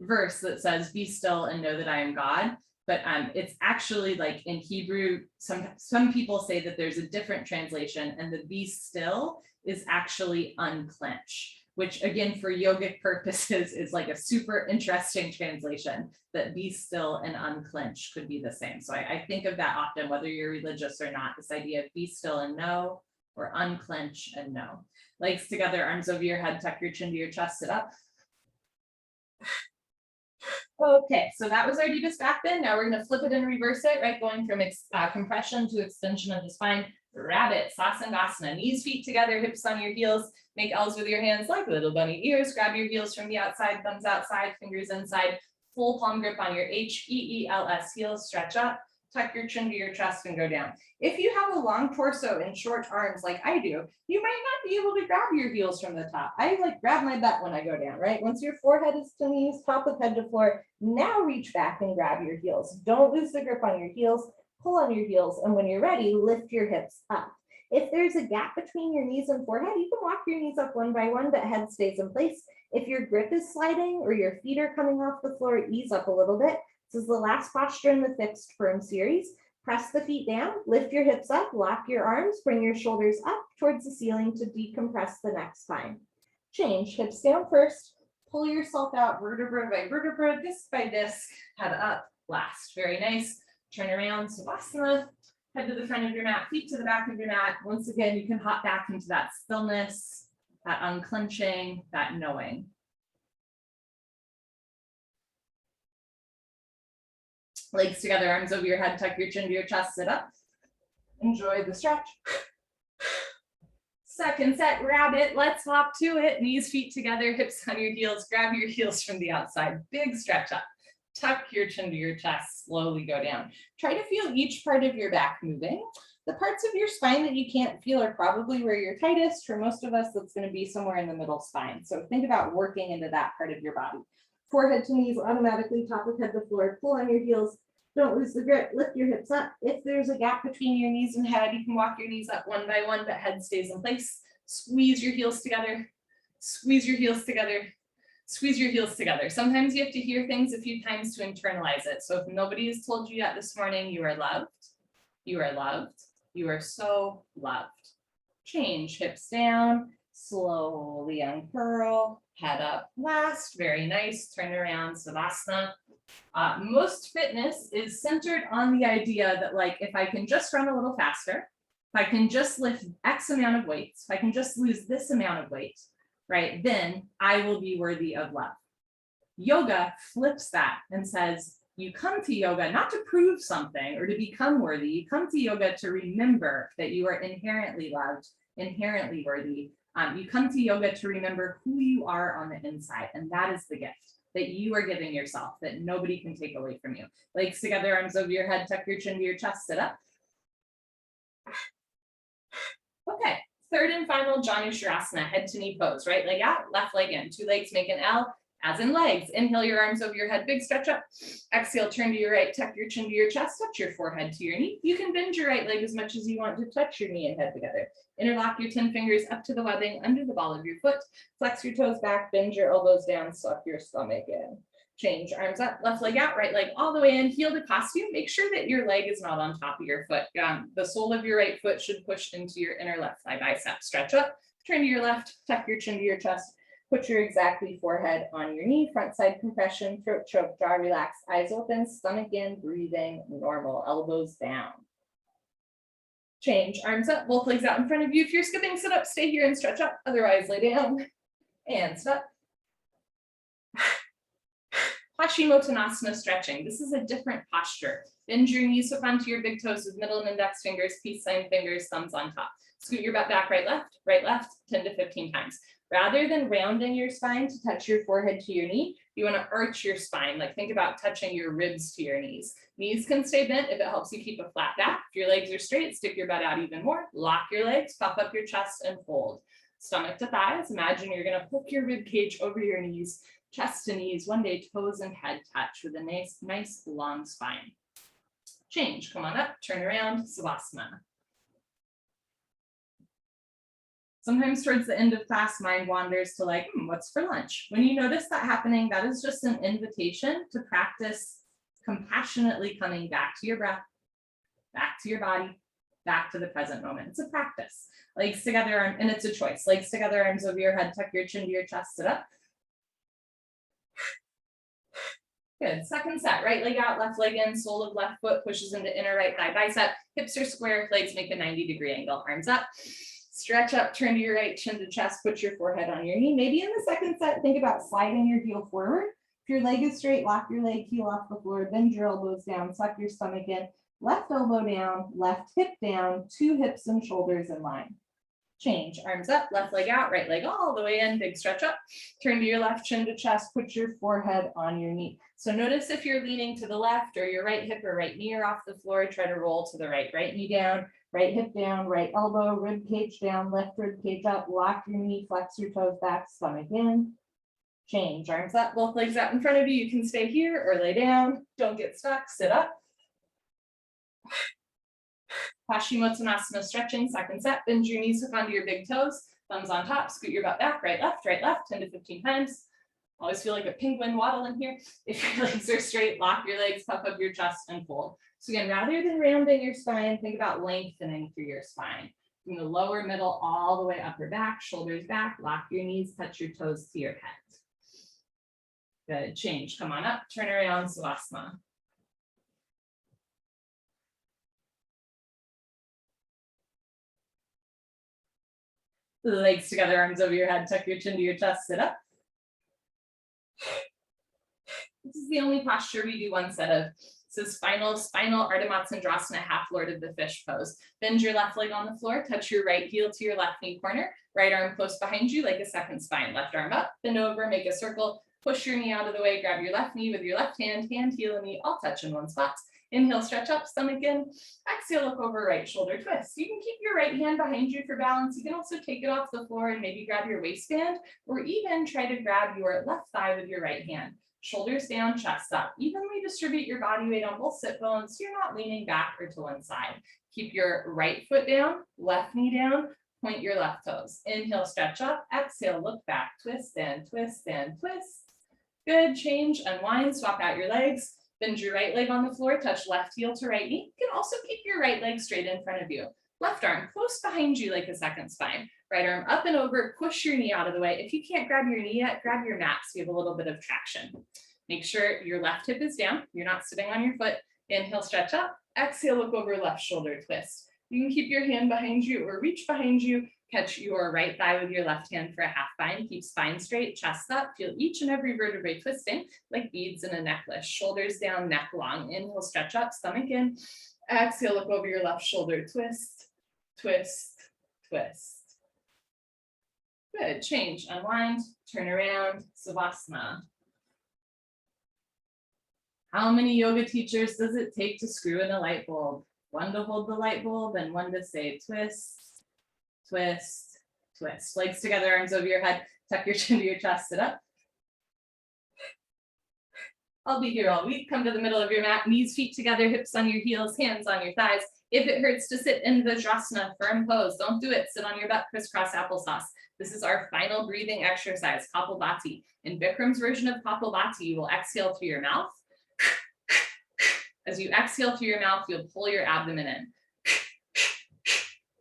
verse that says, "Be still and know that I am God." But it's actually like in Hebrew, some people say that there's a different translation, and the "be still" is actually unclench, which again, for yogic purposes, is like a super interesting translation, that "be still" and "unclench" could be the same. So I think of that often, whether you're religious or not, this idea of "be still and know" or "unclench and know." Legs together, arms over your head, tuck your chin to your chest, sit up. Okay, so that was our deepest back bend. Now we're going to flip it and reverse it, right? Going from compression to extension of the spine. Rabbit, Sassangasana, knees, feet together, hips on your heels. Make L's with your hands like little bunny ears. Grab your heels from the outside, thumbs outside, fingers inside. Full palm grip on your HEELS heels. Stretch up, tuck your chin to your chest and go down. If you have a long torso and short arms like I do, you might not be able to grab your heels from the top. I like grab my butt when I go down, right? Once your forehead is to knees, top of head to floor, now reach back and grab your heels. Don't lose the grip on your heels. Pull on your heels, and when you're ready, lift your hips up. If there's a gap between your knees and forehead, you can walk your knees up one by one, but head stays in place. If your grip is sliding or your feet are coming off the floor, ease up a little bit. This is the last posture in the fixed firm series. Press the feet down, lift your hips up, lock your arms, bring your shoulders up towards the ceiling to decompress the neck spine. Change, hips down first, pull yourself out vertebra by vertebra, disc by disc, head up last. Very nice. Turn around, Savasana, head to the front of your mat, feet to the back of your mat. Once again, you can hop back into that stillness, that unclenching, that knowing. Legs together, arms over your head, tuck your chin to your chest, sit up. Enjoy the stretch. Second set, rabbit, let's hop to it. Knees, feet together, hips on your heels, grab your heels from the outside, big stretch up. Tuck your chin to your chest, slowly go down. Try to feel each part of your back moving. The parts of your spine that you can't feel are probably where you're tightest. For most of us, that's going to be somewhere in the middle spine. So think about working into that part of your body. Forehead to knees, automatically top of head to floor. Pull on your heels. Don't lose the grip. Lift your hips up. If there's a gap between your knees and head, you can walk your knees up one by one, but head stays in place. Squeeze your heels together. Squeeze your heels together. Squeeze your heels together. Sometimes you have to hear things a few times to internalize it. So if nobody has told you yet this morning, you are loved. You are loved. You are so loved. Change, hips down, slowly uncurl, head up last. Very nice. Turn around, Savasana. Most fitness is centered on the idea that, like, if I can just run a little faster, if I can just lift X amount of weights, if I can just lose this amount of weight, right, then I will be worthy of love. Yoga flips that and says, you come to yoga not to prove something or to become worthy. You come to yoga to remember that you are inherently loved, inherently worthy, You come to yoga to remember who you are on the inside, and that is the gift that you are giving yourself that nobody can take away from you. Legs together, arms over your head, tuck your chin to your chest, sit up. Okay, third and final Janu Sharasana, head to knee pose, right leg out, left leg in, 2 legs make an L, as in legs. Inhale your arms over your head, big stretch up. Exhale, turn to your right, tuck your chin to your chest, touch your forehead to your knee. You can bend your right leg as much as you want to touch your knee and head together. Interlock your 10 fingers up to the webbing under the ball of your foot. Flex your toes back, bend your elbows down, suck your stomach in. Change, arms up, left leg out, right leg all the way in, heel to costume. Make sure that your leg is not on top of your foot. The sole of your right foot should push into your inner left thigh bicep. Stretch up, turn to your left, tuck your chin to your chest. Put your exactly forehead on your knee, front side compression, throat choke, jaw relax, eyes open, stomach in, breathing normal, elbows down. Change, arms up, both legs out in front of you. If you're skipping, sit up, stay here and stretch up. Otherwise, lay down and step. Paschimottanasana stretching. This is a different posture. Bend your knees, hook onto your big toes with middle and index fingers, peace sign fingers, thumbs on top. Scoot your butt back, right, left, 10 to 15 times. Rather than rounding your spine to touch your forehead to your knee, you want to arch your spine. Like think about touching your ribs to your knees. Knees can stay bent if it helps you keep a flat back. If your legs are straight, stick your butt out even more. Lock your legs, puff up your chest and fold. Stomach to thighs. Imagine you're going to hook your rib cage over your knees, chest to knees. One day, toes and head touch with a nice long spine. Change. Come on up, turn around, Savasana. Sometimes towards the end of class, mind wanders to like, what's for lunch? When you notice that happening, that is just an invitation to practice compassionately coming back to your breath, back to your body, back to the present moment. It's a practice. Legs together, and it's a choice. Legs together, arms over your head, tuck your chin to your chest, sit up. Good, second set, right leg out, left leg in, sole of left foot pushes into inner right thigh bicep, hips are square, legs make a 90-degree angle, arms up. Stretch up, turn to your right, chin to chest, put your forehead on your knee. Maybe in the second set, think about sliding your heel forward. If your leg is straight, lock your leg, heel off the floor, bend your elbows down, suck your stomach in, left elbow down, left hip down, 2 hips and shoulders in line. Change, arms up, left leg out, right leg all the way in, big stretch up. Turn to your left, chin to chest, put your forehead on your knee. So notice if you're leaning to the left or your right hip or right knee are off the floor, try to roll to the right, right knee down, right hip down, right elbow, rib cage down, left rib cage up, lock your knee, flex your toes back, stomach in. Change, arms up, both legs out in front of you. You can stay here or lay down. Don't get stuck, sit up. Paschimottanasana stretching, second set. Bend your knees, hook onto your big toes, thumbs on top, scoot your butt back, right, left, 10 to 15 times. Always feel like a penguin waddle in here. If your legs are straight, lock your legs, puff up your chest and fold. So again, rather than rounding your spine, think about lengthening through your spine. From the lower middle all the way upper back, shoulders back, lock your knees, touch your toes to your head. Good, change, come on up, turn around, Savasana. Legs together, arms over your head, tuck your chin to your chest, sit up. This is the only posture we do one set of. This is spinal Ardha Matsyendrasana, half Lord of the Fish pose. Bend your left leg on the floor, touch your right heel to your left knee corner, right arm close behind you like a second spine, left arm up, bend over, make a circle, push your knee out of the way, grab your left knee with your left hand, heel, and knee all touch in one spot. Inhale, stretch up, stomach in. Exhale, look over, right shoulder twist. You can keep your right hand behind you for balance. You can also take it off the floor and maybe grab your waistband, or even try to grab your left thigh with your right hand. Shoulders down, chest up. Evenly distribute your body weight on both sit bones so you're not leaning back or to one side. Keep your right foot down, left knee down, point your left toes. Inhale, stretch up. Exhale, look back, twist and twist and twist. Good, change, unwind, swap out your legs. Bend your right leg on the floor, touch left heel to right knee. You can also keep your right leg straight in front of you. Left arm close behind you like a second spine. Right arm up and over, push your knee out of the way. If you can't grab your knee yet, grab your mat so you have a little bit of traction. Make sure your left hip is down. You're not sitting on your foot. Inhale, stretch up. Exhale, look over, left shoulder twist. You can keep your hand behind you or reach behind you. Catch your right thigh with your left hand for a half bind. Keep spine straight, chest up. Feel each and every vertebrae twisting like beads in a necklace. Shoulders down, neck long. Inhale, stretch up, stomach in. Exhale, look over your left shoulder, twist, twist, twist. Good, change, unwind, turn around, Savasana. How many yoga teachers does it take to screw in a light bulb? One to hold the light bulb and one to say twist, twist, twist. Legs together, arms over your head, tuck your chin to your chest, sit up. I'll be here all week. Come to the middle of your mat, knees, feet together, hips on your heels, hands on your thighs. If it hurts to sit in Vajrasana, firm pose, don't do it. Sit on your butt, crisscross applesauce. This is our final breathing exercise, Kapalbhati. In Bikram's version of Kapalbhati, you will exhale through your mouth. As you exhale through your mouth, you'll pull your abdomen in.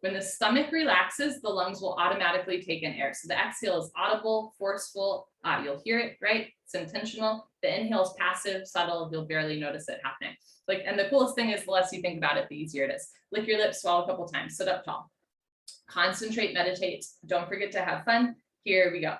When the stomach relaxes, the lungs will automatically take in air. So the exhale is audible, forceful. You'll hear it, right? It's intentional. The inhale is passive, subtle. You'll barely notice it happening. And the coolest thing is the less you think about it, the easier it is. Lick your lips, swallow a couple times, sit up tall. Concentrate, meditate. Don't forget to have fun. Here we go.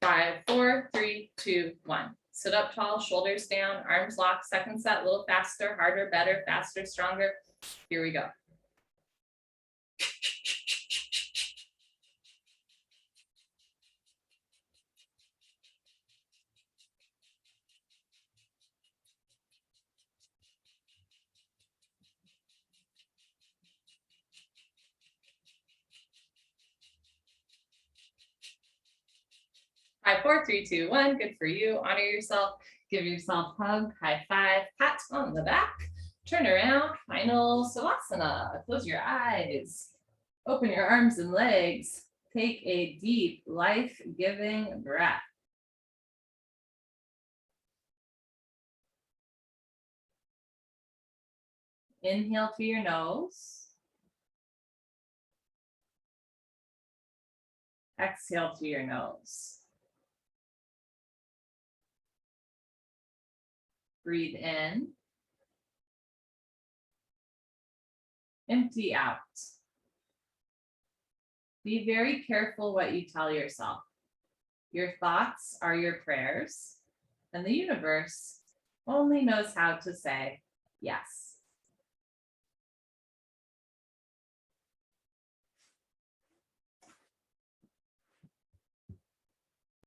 5, 4, 3, 2, 1. Sit up tall, shoulders down, arms locked. Second set, a little faster, harder, better, faster, stronger. Here we go. Five, 4, 3, 2, 1. Good for you. Honor yourself. Give yourself a hug. High five. Pat on the back. Turn around. Final Savasana. Close your eyes. Open your arms and legs. Take a deep, life-giving breath. Inhale through your nose. Exhale through your nose. Breathe in. Empty out. Be very careful what you tell yourself. Your thoughts are your prayers, and the universe only knows how to say yes.